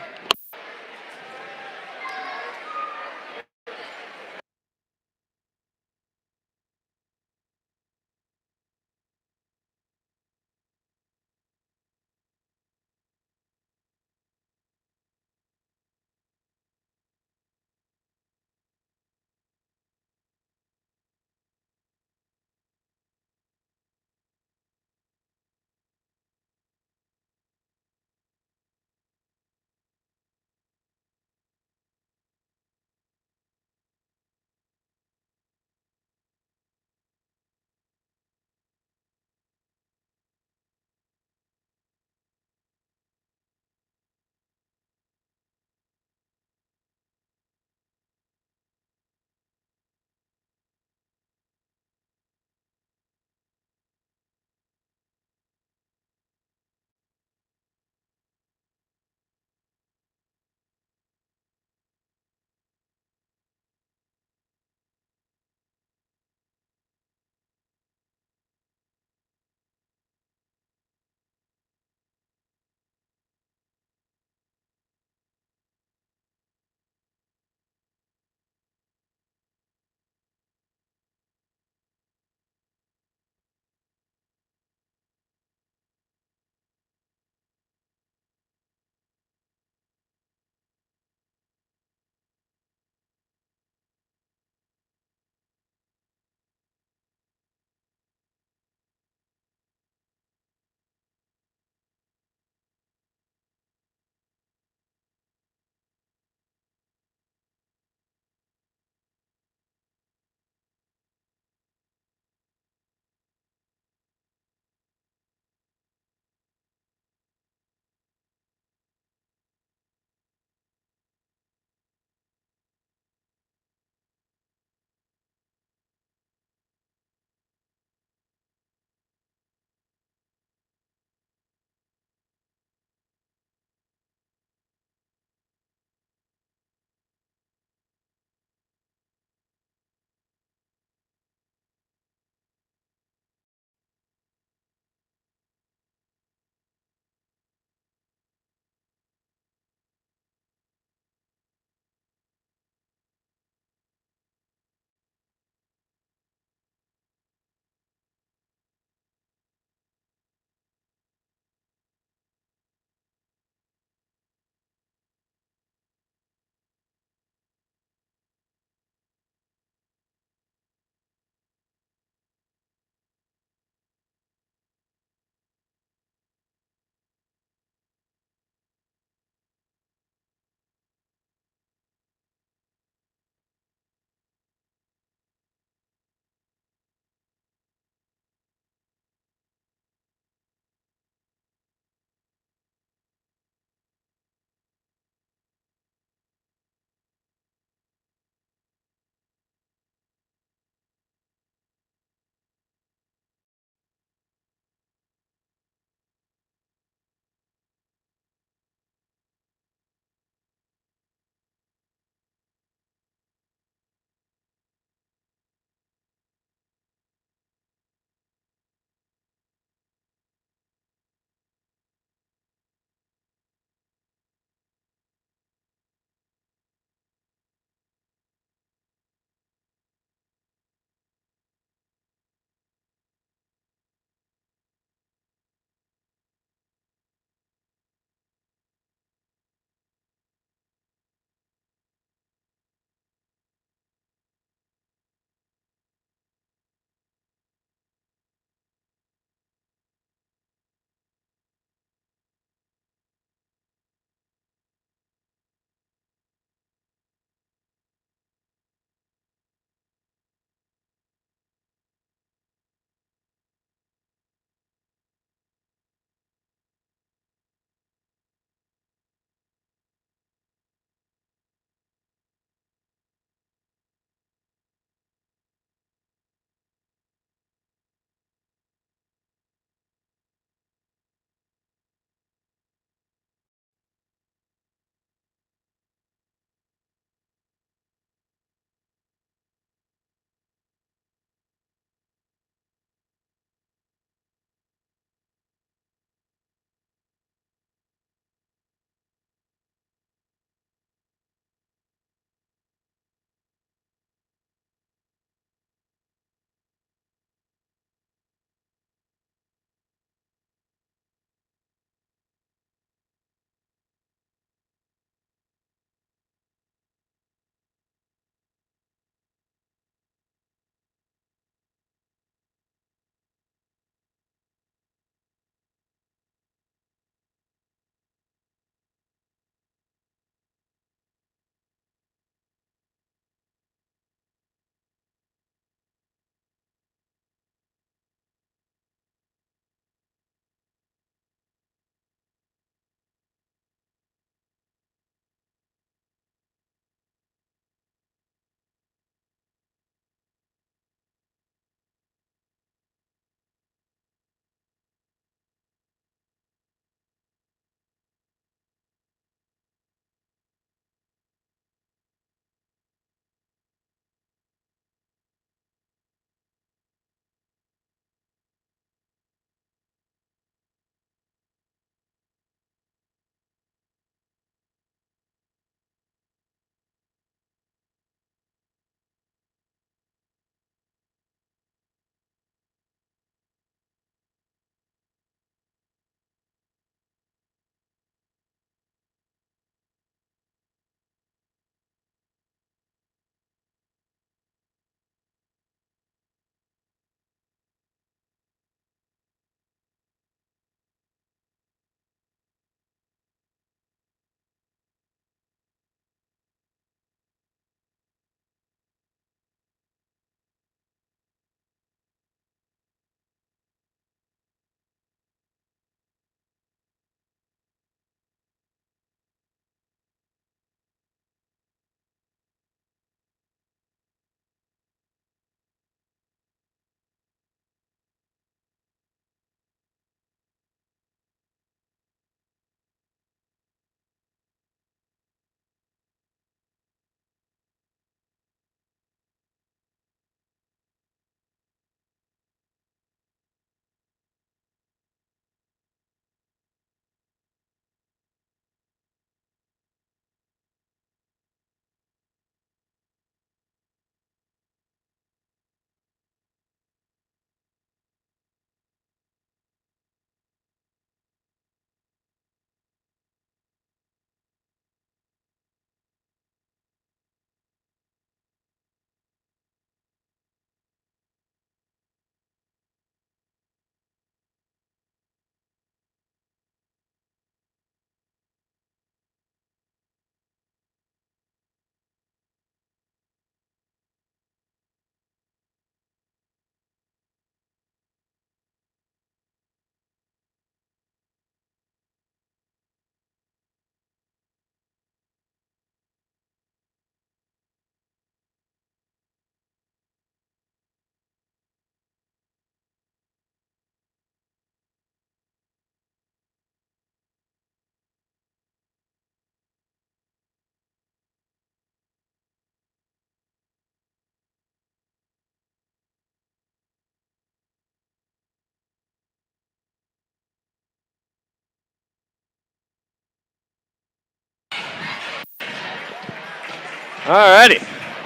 Alrighty,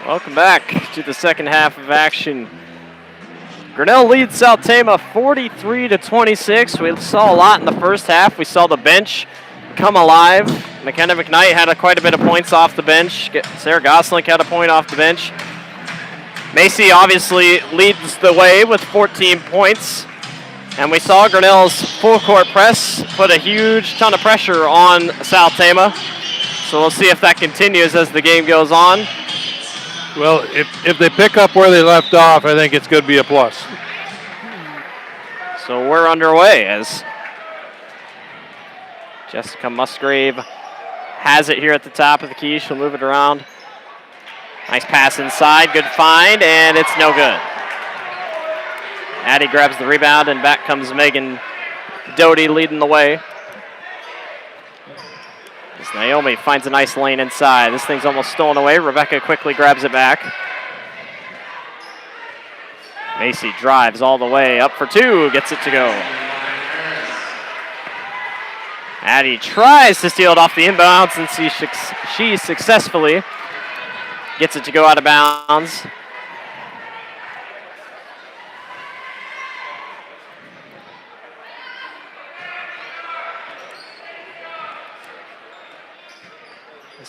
welcome back to the second half of action. Grinnell leads South Tama 43-26. We saw a lot in the first half. We saw the bench come alive. McKenna McKnight had quite a bit of points off the bench. Sarah Goslink had a point off the bench. Macy obviously leads the way with 14 points. And we saw Grinnell's full court press put a huge ton of pressure on South Tama. So we'll see if that continues as the game goes on. Well, if they pick up where they left off, I think it's going to be a plus. So we're underway as Jessica Musgrave has it here at the top of the key. She'll move it around. Nice pass inside, good find, and it's no good. Addie grabs the rebound, and back comes Megan Doty leading the way. As Naomi finds a nice lane inside. This thing's almost stolen away. Rebecca quickly grabs it back. Macy drives all the way up for two, gets it to go. Addie tries to steal it off the inbounds, and she successfully gets it to go out of bounds.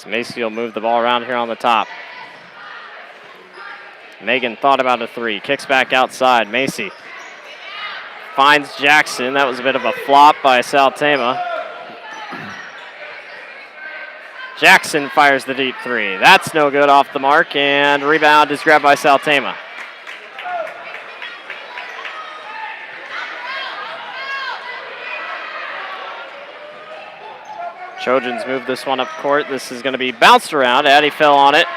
Macy will move the ball around here on the top. Megan thought about a three, kicks back outside. Macy finds Jackson. That was a bit of a flop by South Tama. Jackson fires the deep three. That's no good, off the mark, and rebound is grabbed by South Tama. Trojans move this one up court. This is going to be bounced around. Addie fell on it.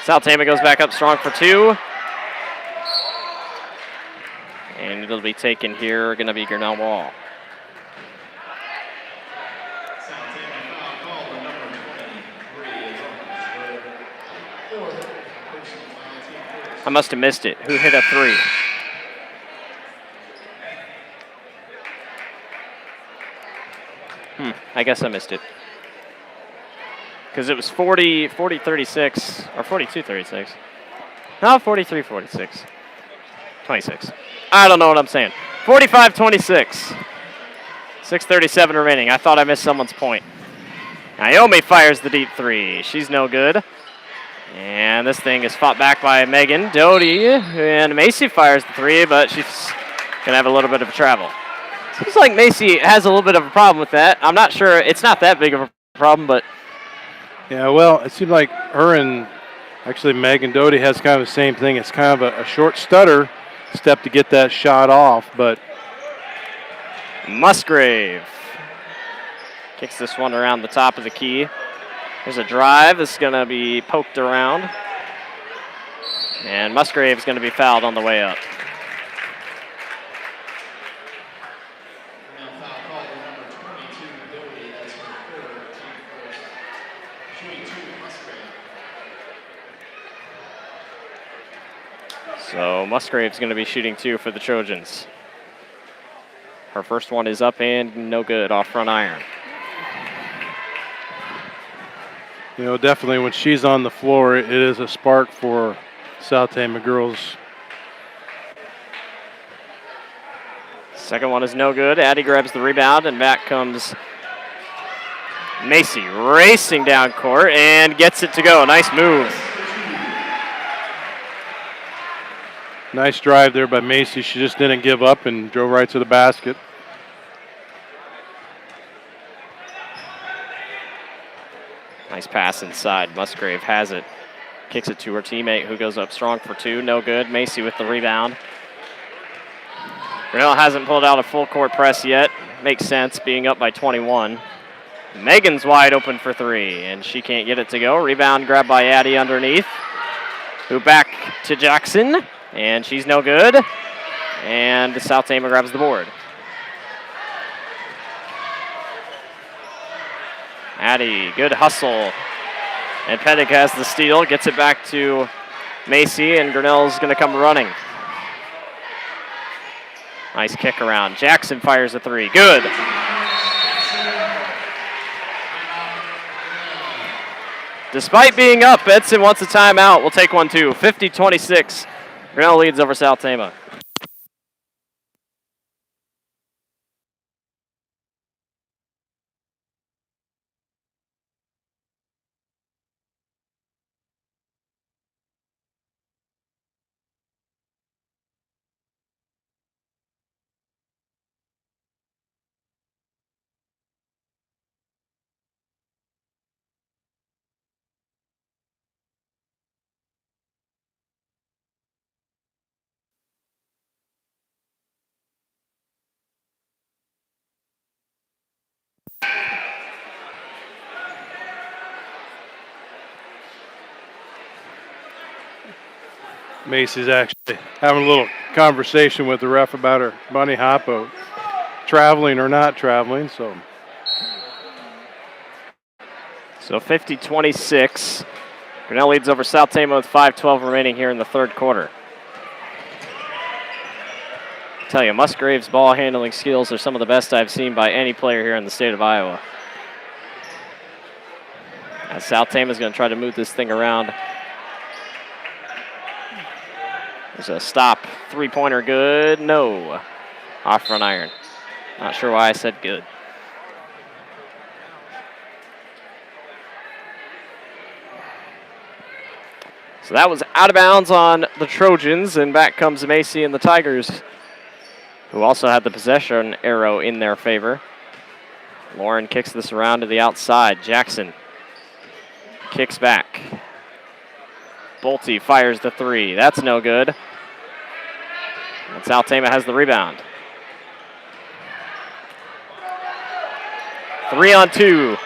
South Tama goes back up strong for two. And it'll be taken here. Going to be Grinnell ball. I must have missed it. Who hit a three? I guess I missed it. Because it was 40-36, or 42-36. No, 43-46. 26. I don't know what I'm saying. 45-26. 6:37 remaining. I thought I missed someone's point. Naomi fires the deep three. She's no good. And this thing is fought back by Megan Doty. And Macy fires the three, but she's going to have a little bit of travel. Seems like Macy has a little bit of a problem with that. I'm not sure. It's not that big of a problem, but. Yeah, well, it seems like her and actually Megan Doty has kind of the same thing. It's kind of a short stutter step to get that shot off, but. Musgrave kicks this one around the top of the key. There's a drive. This is going to be poked around. And Musgrave's going to be fouled on the way up. So Musgrave's going to be shooting two for the Trojans. Her first one is up and no good, off front iron. You know, definitely when she's on the floor, it is a spark for South Tama girls. Second one is no good. Addie grabs the rebound, and back comes Macy racing down court and gets it to go. Nice move. Nice drive there by Macy. She just didn't give up and drove right to the basket. Nice pass inside. Musgrave has it. Kicks it to her teammate who goes up strong for two. No good. Macy with the rebound. Grinnell hasn't pulled out a full court press yet. Makes sense being up by 21. Megan's wide open for three, and she can't get it to go. Rebound grabbed by Addie underneath. Who back to Jackson, and she's no good. And South Tama grabs the board. Addie, good hustle. And Pettig has the steal, gets it back to Macy, and Grinnell's going to come running. Nice kick around. Jackson fires a three. Good. Despite being up, Edson wants a timeout. We'll take one too. 50-26. Grinnell leads over South Tama. Macy's actually having a little conversation with the ref about her bunny hop of traveling or not traveling. So 50-26. Grinnell leads over South Tama with 5:12 remaining here in the third quarter. I tell you, Musgrave's ball handling skills are some of the best I've seen by any player here in the state of Iowa. As South Tama's going to try to move this thing around. There's a stop, three-pointer good, no. Off front iron. Not sure why I said good. So that was out of bounds on the Trojans, and back comes Macy and the Tigers, who also had the possession arrow in their favor. Lauren kicks this around to the outside. Jackson kicks back. Bolte fires the three. That's no good. And South Tama has the rebound. 3-on-2.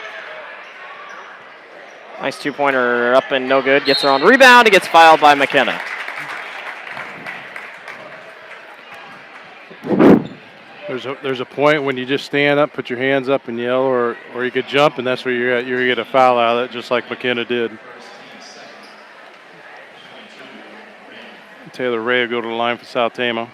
Nice two-pointer up and no good. Gets her on rebound. He gets fouled by McKenna. there's a point when you just stand up, put your hands up and yell, or you could jump, and that's where you're going to get a foul out of it, just like McKenna did. Taylor Ray will go to the line for South Tama.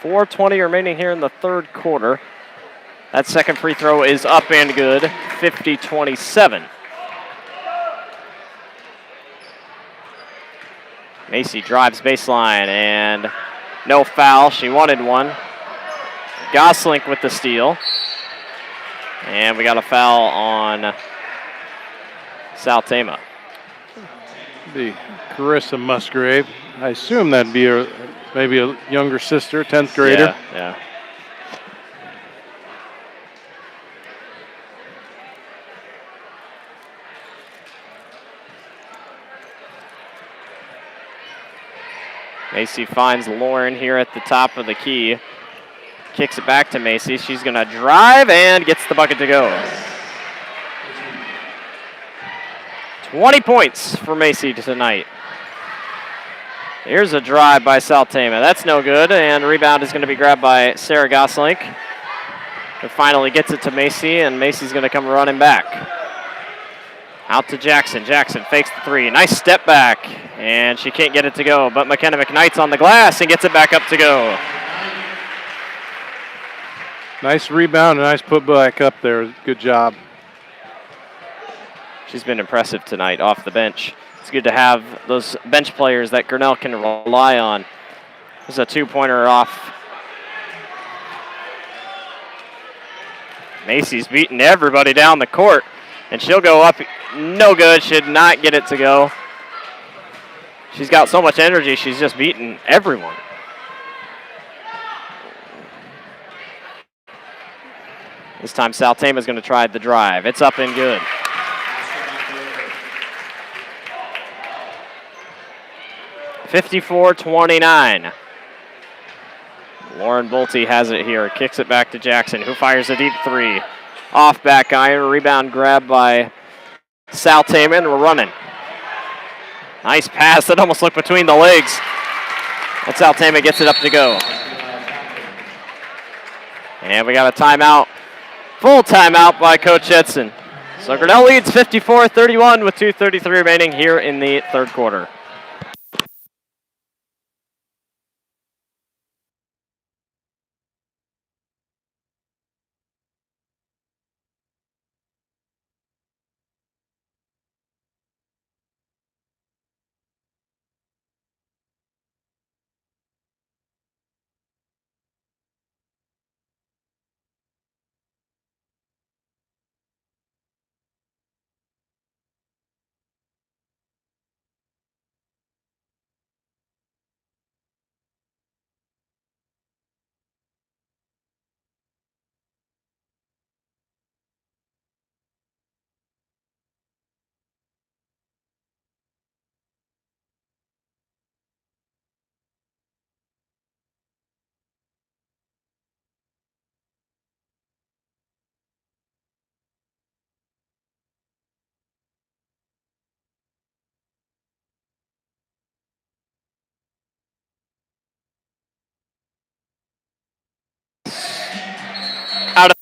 .420 remaining here in the third quarter. That second free throw is up and good. 50-27. Macy drives baseline and no foul. She wanted one. Goslink with the steal. And we got a foul on South Tama. Be Carissa Musgrave. I assume that'd be maybe a younger sister, 10th grader. Yeah. Macy finds Lauren here at the top of the key. Kicks it back to Macy. She's going to drive and gets the bucket to go. 20 points for Macy tonight. Here's a drive by South Tama. That's no good, and rebound is going to be grabbed by Sarah Goslink, who finally gets it to Macy, and Macy's going to come running back. Out to Jackson. Jackson fakes the three. Nice step back, and she can't get it to go, but McKenna McKnight's on the glass and gets it back up to go. Nice rebound, a nice put back up there. Good job. She's been impressive tonight off the bench. It's good to have those bench players that Grinnell can rely on. There's a two-pointer off. Macy's beating everybody down the court, and she'll go up. No good. Should not get it to go. She's got so much energy, she's just beating everyone. This time South Tama is going to try the drive. It's up and good. (54-29). Lauren Bolte has it here. Kicks it back to Jackson, who fires a deep three. Off back iron. Rebound grab by South Tama, and we're running. Nice pass that almost looked between the legs. And South Tama gets it up to go. And we got a timeout. Full timeout by Coach Edson. So Grinnell leads 54-31 with 2:33 remaining. remaining here in the third quarter.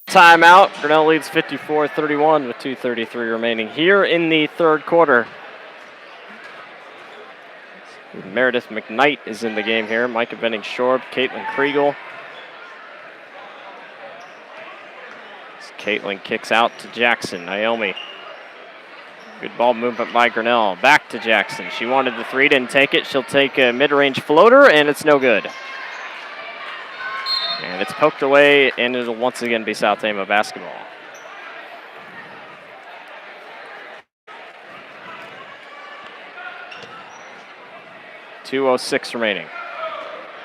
timeout. Grinnell leads 54-31 with 2:33 remaining here in the third quarter. Meredith McKnight is in the game here. Micah Benning-Shorb, Caitlin Kriegel. Caitlin kicks out to Jackson. Naomi. Good ball movement by Grinnell. Back to Jackson. She wanted the three, didn't take it. She'll take a mid-range floater, and it's no good. And it's poked away, and it'll once again be South Tama basketball. .206 remaining.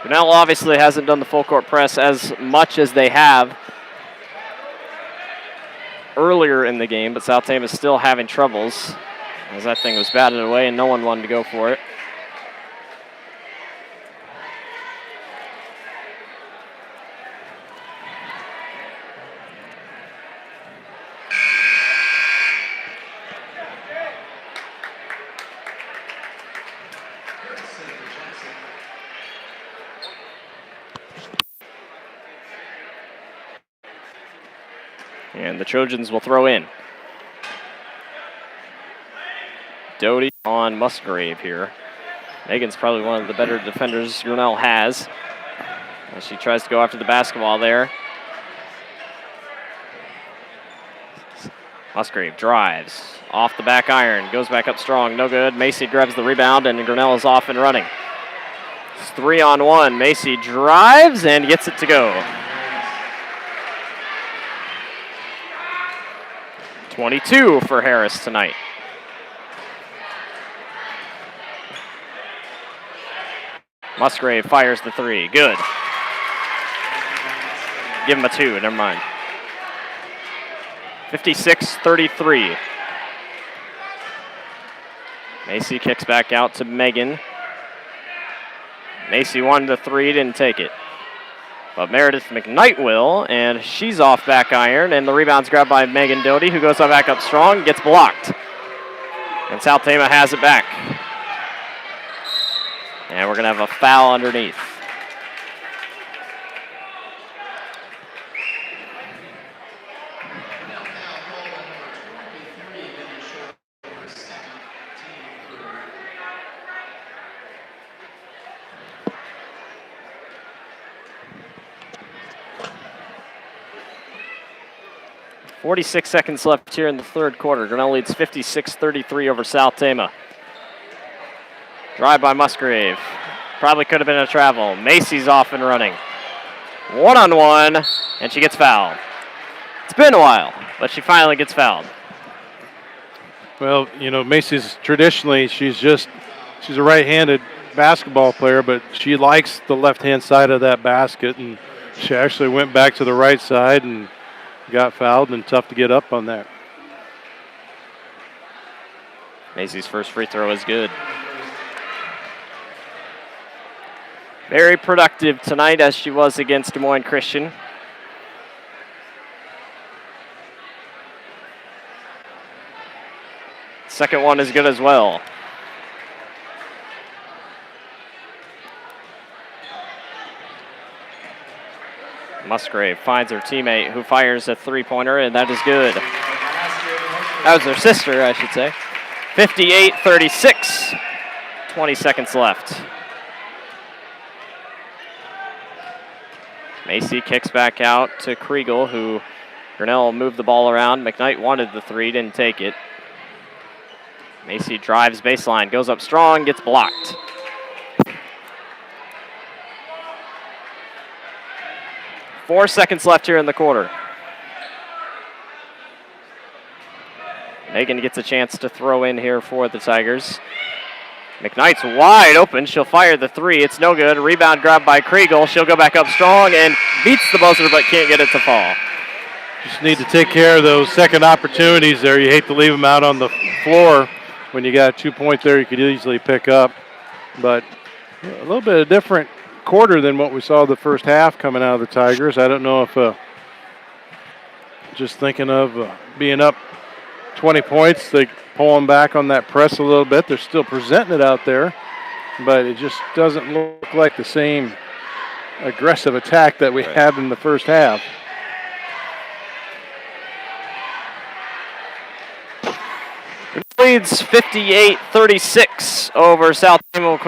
Grinnell obviously hasn't done the full court press as much as they have earlier in the game, but South Tama is still having troubles as that thing was batted away and no one wanted to go for it. And the Trojans will throw in. Doty on Musgrave here. Megan's probably one of the better defenders Grinnell has. As she tries to go after the basketball there. Musgrave drives off the back iron, goes back up strong, no good. Macy grabs the rebound and Grinnell is off and running. It's 3-on-1. Macy drives and gets it to go. 22 for Harris tonight. Musgrave fires the three. Good. Give him a two. Never mind. 56-33. Macy kicks back out to Megan. Macy wanted the three, didn't take it. But Meredith McKnight will, and she's off back iron, and the rebound's grabbed by Megan Doty, who goes back up strong, gets blocked. And South Tama has it back. And we're going to have a foul underneath. .46 seconds left here in the third quarter. Grinnell leads 56-33 over South Tama. Drive by Musgrave. Probably could have been a travel. Macy's off and running. 1-on-1, and she gets fouled. It's been a while, but she finally gets fouled. Well, you know, Macy's traditionally, she's a right-handed basketball player, but she likes the left-hand side of that basket, and she actually went back to the right side and got fouled, and tough to get up on that. Macy's first free throw is good. Very productive tonight as she was against Des Moines Christian. Second one is good as well. Musgrave finds her teammate who fires a three-pointer, and that is good. That was her sister, I should say. 58-36. 20 seconds left. Macy kicks back out to Kriegel, who Grinnell moved the ball around. McKnight wanted the three, didn't take it. Macy drives baseline, goes up strong, gets blocked. Four seconds left here in the quarter. Megan gets a chance to throw in here for the Tigers. McKnight's wide open. She'll fire the three. It's no good. Rebound grabbed by Kriegel. She'll go back up strong and beats the buzzer but can't get it to fall. Just need to take care of those second opportunities there. You hate to leave them out on the floor. When you got a 2 point there, you could easily pick up. But a little bit of different quarter than what we saw the first half coming out of the Tigers. I don't know if just thinking of being up 20 points, they pull them back on that press a little bit. They're still presenting it out there, but it just doesn't look like the same aggressive attack that we had in the first half. leads 58-36 over South Tama. We'll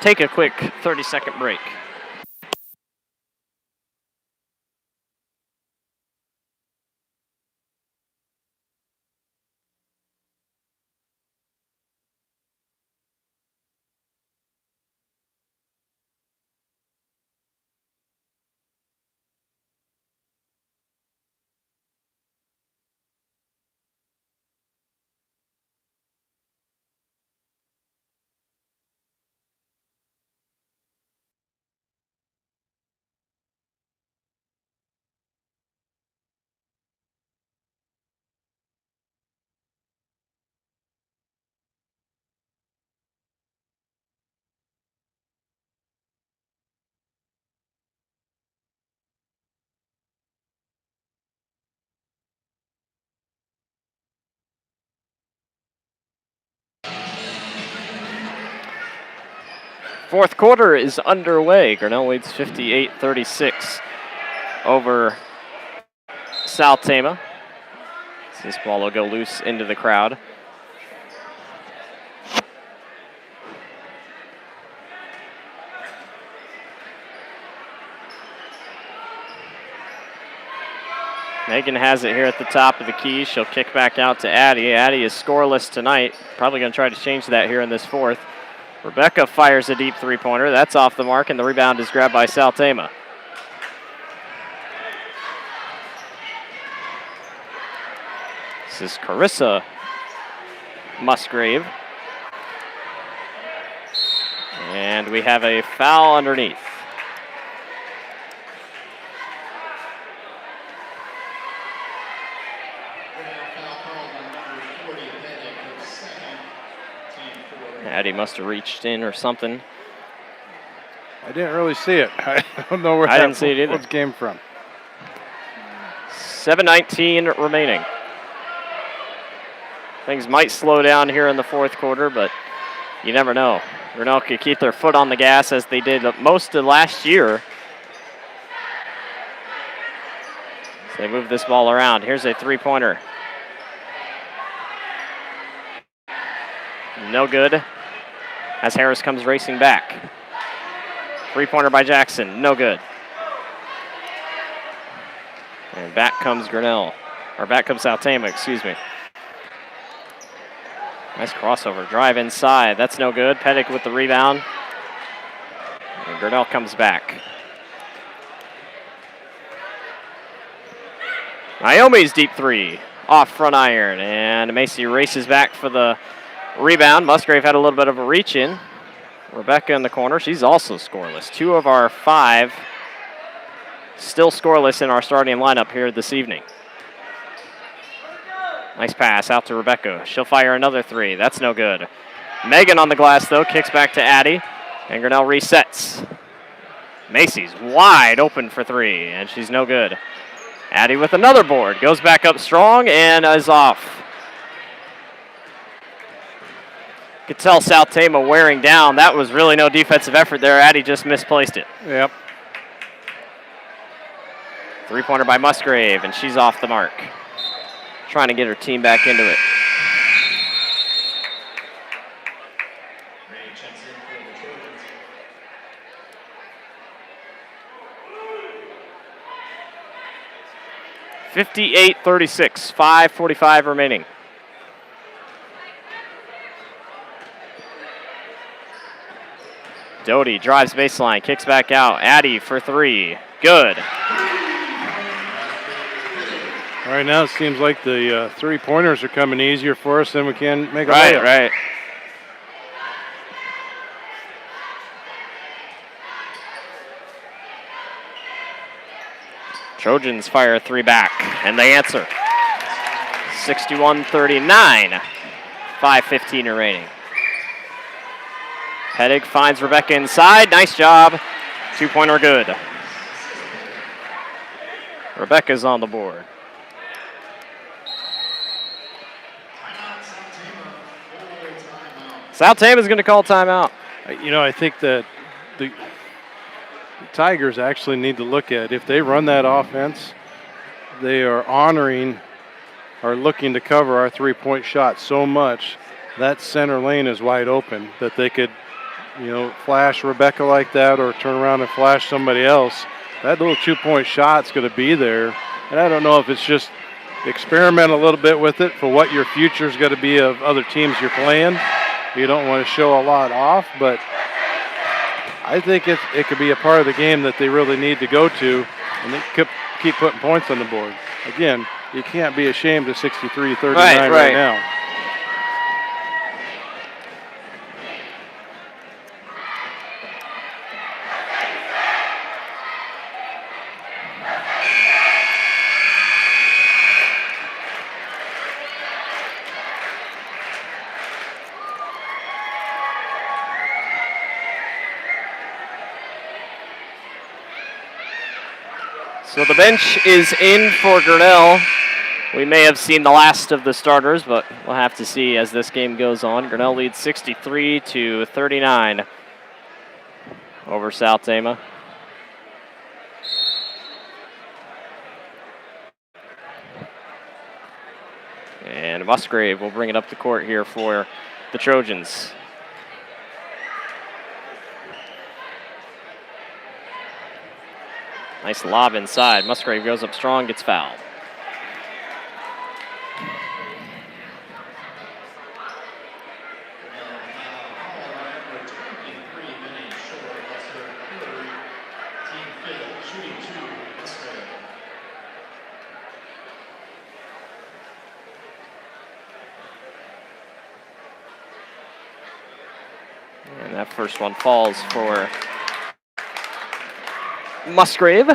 take a quick 30-second break. Fourth quarter is underway. Grinnell leads 58-36 over South Tama. This ball will go loose into the crowd. Megan has it here at the top of the key. She'll kick back out to Addie. Addie is scoreless tonight. Probably going to try to change that here in this fourth. Rebecca fires a deep three-pointer. That's off the mark, and the rebound is grabbed by South Tama. This is Carissa Musgrave. And we have a foul underneath. Addie must have reached in or something. I didn't really see it. I don't know where I didn't see it either. It came from. 7:19 remaining. Things might slow down here in the fourth quarter, but you never know. Grinnell could keep their foot on the gas as they did most of last year. So they move this ball around. Here's a three-pointer. No good. As Harris comes racing back. Three-pointer by Jackson, no good. And back comes Grinnell, or back comes South Tama, excuse me. Nice crossover, drive inside, that's no good. Pettig with the rebound. And Grinnell comes back. Naomi's deep three, off front iron, and Macy races back for the rebound. Musgrave had a little bit of a reach in. Rebecca in the corner. She's also scoreless. 2 of our 5 still scoreless in our starting lineup here this evening. Nice pass out to Rebecca. She'll fire another 3. That's no good. Megan on the glass, though, kicks back to Addie. And Grinnell resets. Macy's wide open for 3, and she's no good. Addie with another board. Goes back up strong and is off. Could tell South Tama wearing down. That was really no defensive effort there. Addie just misplaced it. Yep. Three-pointer by Musgrave, and she's off the mark. Trying to get her team back into it. (58-36), 5:45 remaining. Doty drives baseline, kicks back out. Addie for 3. Good. Right now it seems like the three-pointers are coming easier for us than we can make a layup. Right. Trojans fire a 3 back, and they answer. 61-39, 5:15 remaining. Pettig finds Rebecca inside. Nice job. 2-pointer good. Rebecca's on the board. South Tama's going to call timeout. You know, I think that the Tigers actually need to look at, if they run that offense, they are honoring or looking to cover our three-point shot so much that center lane is wide open, that they could, flash Rebecca like that or turn around and flash somebody else. That little 2-point shot's going to be there. And I don't know if it's just experiment a little bit with it for what your future is going to be of other teams you're playing. You don't want to show a lot off, but I think it could be a part of the game that they really need to go to, and they could keep putting points on the board. Again, you can't be ashamed of 63-39 right now. So the bench is in for Grinnell. We may have seen the last of the starters, but we'll have to see as this game goes on. Grinnell leads 63-39 over South Tama. And Musgrave will bring it up the court here for the Trojans. Nice lob inside. Musgrave goes up strong, gets fouled. And that first one falls for Musgrave.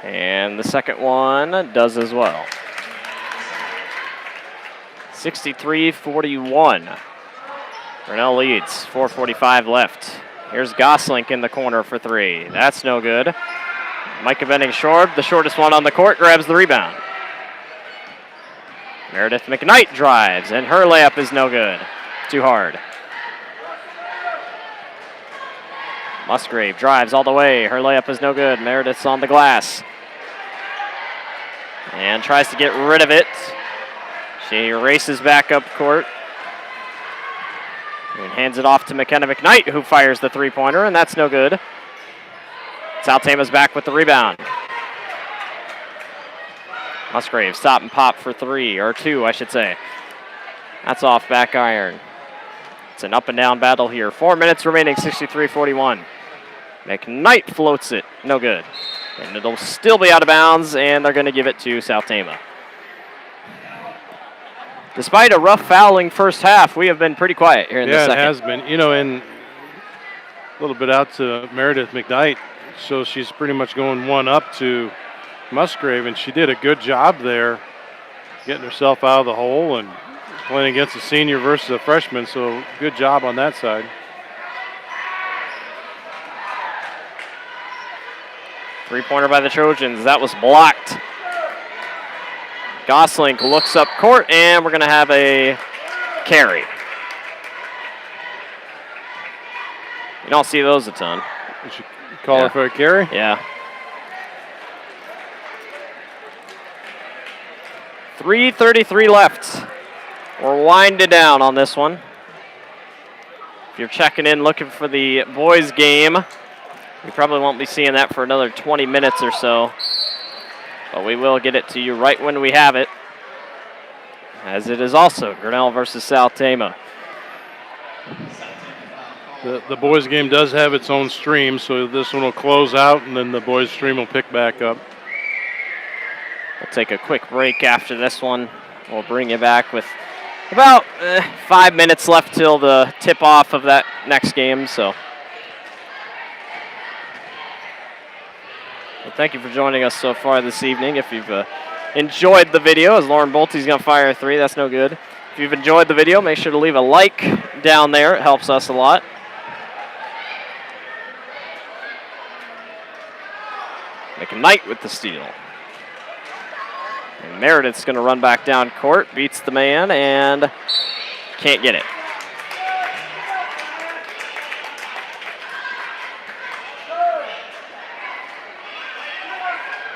And the second one does as well. 63-41. Grinnell leads, 4:45 left. Here's Goslink in the corner for three. That's no good. Micah Benning-Shorb, the shortest one on the court, grabs the rebound. Meredith McKnight drives, and her layup is no good. Too hard. Musgrave drives all the way. Her layup is no good. Meredith's on the glass. And tries to get rid of it. She races back up court. And hands it off to McKenna McKnight, who fires the three-pointer, and that's no good. South Tama's back with the rebound. Musgrave, stop and pop for three, or two, I should say. That's off back iron. It's an up and down battle here. 4 minutes remaining, 63-41. McKnight floats it, no good. And it'll still be out of bounds, and they're going to give it to South Tama. Despite a rough fouling first half, we have been pretty quiet here in the second. Yeah, it has been. And a little bit out to Meredith McKnight, so she's pretty much going one up to Musgrave, and she did a good job there getting herself out of the hole and playing against a senior versus a freshman, so good job on that side. Three-pointer by the Trojans. That was blocked. Goslink looks up court, and we're going to have a carry. You don't see those a ton. You should call her for a carry? Yeah. 3:33 left. We're winding down on this one. If you're checking in looking for the boys' game, you probably won't be seeing that for another 20 minutes or so. But we will get it to you right when we have it, as it is also Grinnell versus South Tama. The boys' game does have its own stream, so this one will close out, and then the boys' stream will pick back up. We'll take a quick break after this one. We'll bring you back with about 5 minutes left till the tip-off of that next game. So, well, thank you for joining us so far this evening. If you've enjoyed the video, as Lauren Bolte's going to fire a three, that's no good. If you've enjoyed the video, make sure to leave a like down there. It helps us a lot. McKnight with the steal. And Meredith's going to run back down court, beats the man, and can't get it.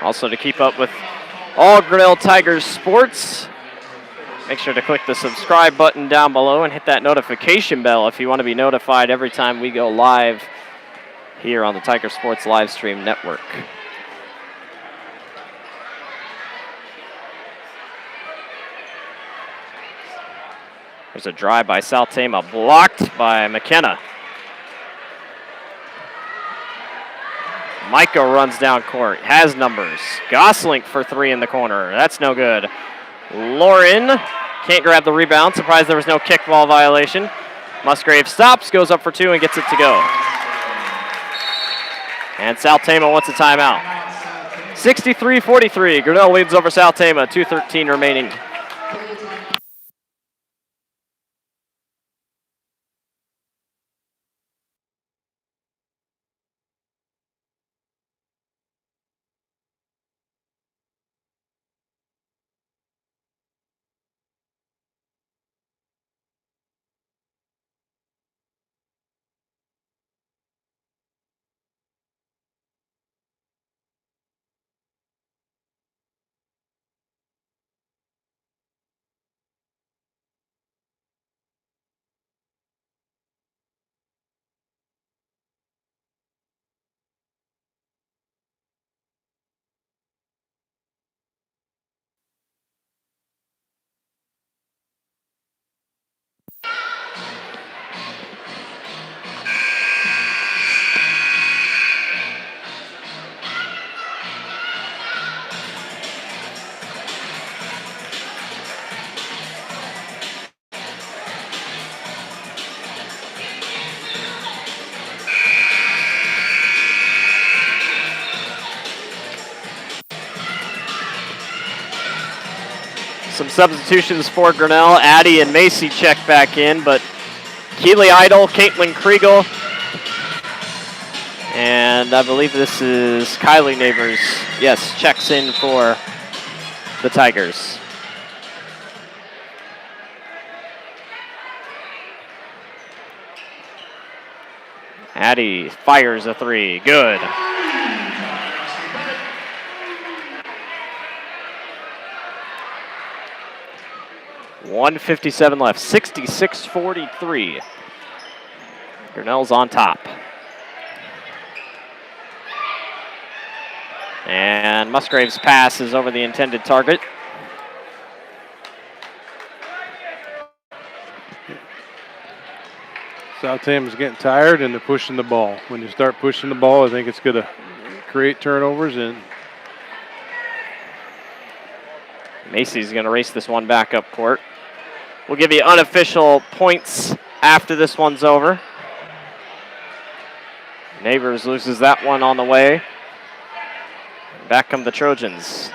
Also, to keep up with all Grinnell Tigers sports, make sure to click the subscribe button down below and hit that notification bell if you want to be notified every time we go live here on the Tiger Sports live stream network. There's a drive by South Tama, blocked by McKenna. Micah runs down court, has numbers. Goslink for three in the corner. That's no good. Lauren can't grab the rebound. Surprised there was no kickball violation. Musgrave stops, goes up for two, and gets it to go. And South Tama wants a timeout. 63-43. Grinnell leads over South Tama. 2:13 remaining. Some substitutions for Grinnell. Addie and Macy check back in, but Keely Idle, Caitlin Kriegel, and I believe this is Kylie Neighbors. Yes, checks in for the Tigers. Addie fires a three. Good. .157 left, 66-43. Grinnell's on top. And Musgrave's pass is over the intended target. South Tama's getting tired and they're pushing the ball. When you start pushing the ball, I think it's going to create turnovers. And Macy's going to race this one back up court. We'll give you unofficial points after this one's over. Neighbors loses that one on the way. Back come the Trojans.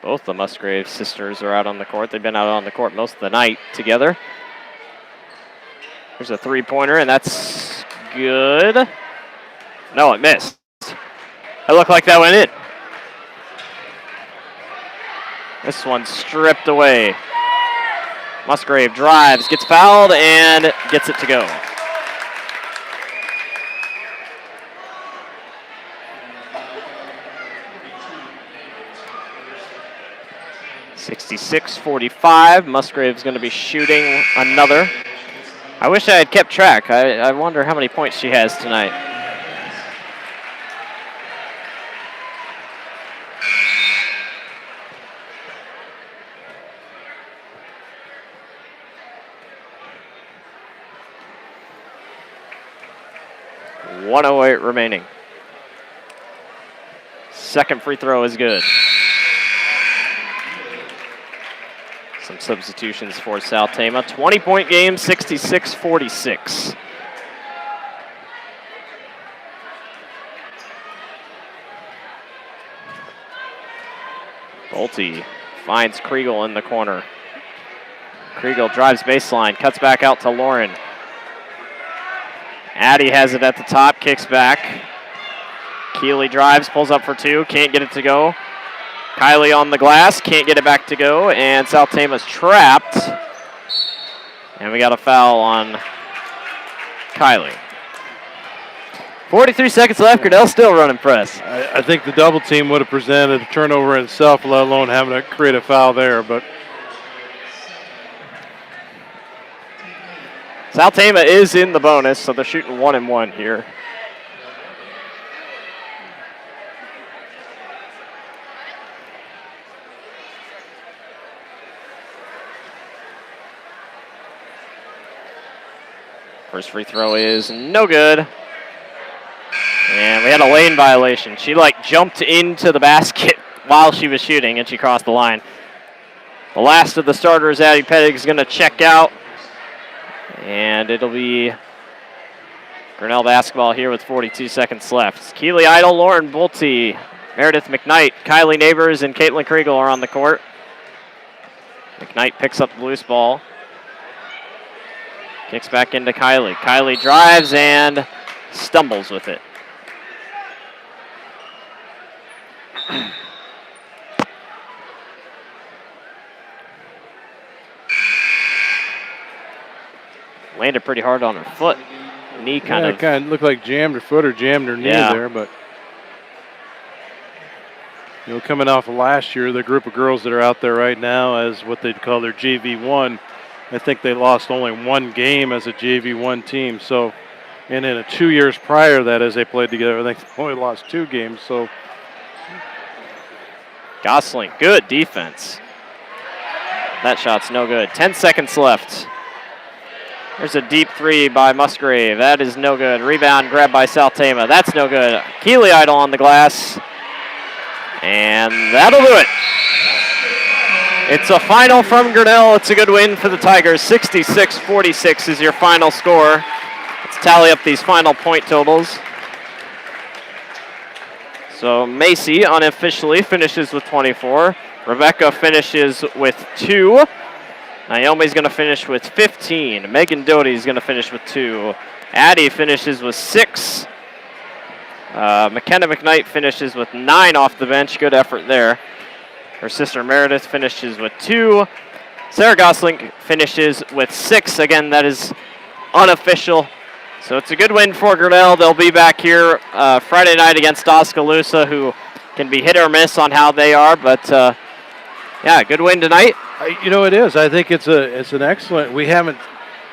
Both the Musgrave sisters are out on the court. They've been out on the court most of the night together. There's a three-pointer, and that's good. No, it missed. It looked like that went in. This one's stripped away. Musgrave drives, gets fouled, and gets it to go. .66-45. Musgrave's going to be shooting another. I wish I had kept track. I wonder how many points she has tonight. .108 remaining. Second free throw is good. Some substitutions for South Tama. 20-point game, 66-46. Bolte finds Kriegel in the corner. Kriegel drives baseline, cuts back out to Lauren. Addie has it at the top, kicks back. Keely drives, pulls up for two, can't get it to go. Kylie on the glass, can't get it back to go, and South Tama's trapped. And we got a foul on Kylie. 43 seconds left. Grinnell still running press. I think the double team would have presented a turnover in itself, let alone having to create a foul there. But South Tama is in the bonus, so they're shooting 1-1 here. First free throw is no good. And we had a lane violation. She jumped into the basket while she was shooting and she crossed the line. The last of the starters, Addie Pettig, is going to check out. And it'll be Grinnell basketball here with 42 seconds left. Keely Idle, Lauren Bolte, Meredith McKnight, Kylie Neighbors, and Caitlin Kriegel are on the court. McKnight picks up the loose ball. Kicks back into Kylie. Kylie drives and stumbles with it. Landed pretty hard on her foot. Knee kind of looked like jammed her foot or jammed her knee there, but coming off of last year, the group of girls that are out there right now as what they'd call their JV1, I think they lost only one game as a JV1 team. So, and in 2 years prior to that, as they played together, I think they only lost 2 games. So, Gosling, good defense. That shot's no good. 10 seconds left. There's a deep three by Musgrave. That is no good. Rebound grabbed by South Tama. That's no good. Keely Idle on the glass. And that'll do it. It's a final from Grinnell. It's a good win for the Tigers. 66-46 is your final score. Let's tally up these final point totals. So Macy unofficially finishes with 24. Rebecca finishes with 2. Naomi's going to finish with 15. Megan Doty's going to finish with 2. Addie finishes with 6. McKenna McKnight finishes with 9 off the bench. Good effort there. Her sister Meredith finishes with 2. Sarah Gosling finishes with 6. Again, that is unofficial. So it's a good win for Grinnell. They'll be back here Friday night against Oskaloosa, who can be hit or miss on how they are. But, yeah, good win tonight. It is. I think it's an excellent.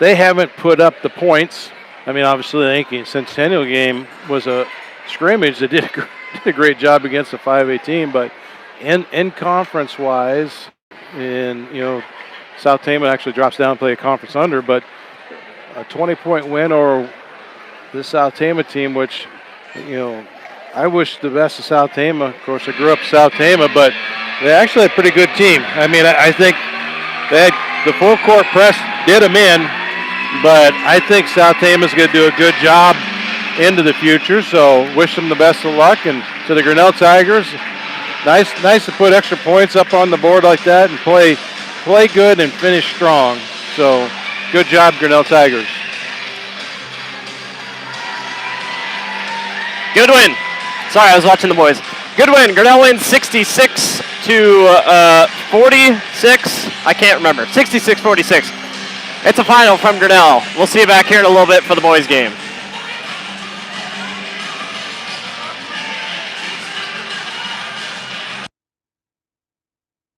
They haven't put up the points. I mean, obviously, the Yankee Centennial game was a scrimmage that did a great job against the 5A team, but in conference-wise, South Tama actually drops down and play a conference under, but a 20-point win over the South Tama team, which, I wish the best of South Tama. Of course, I grew up in South Tama, but they actually had a pretty good team. I mean, I think they had the full court press did them in, but I think South Tama's going to do a good job into the future. So wish them the best of luck. And to the Grinnell Tigers, nice to put extra points up on the board like that and play good and finish strong. So good job, Grinnell Tigers. Good win. Sorry, I was watching the boys. Good win. Grinnell wins 66 to 46. I can't remember. 66-46. It's a final from Grinnell. We'll see you back here in a little bit for the boys game.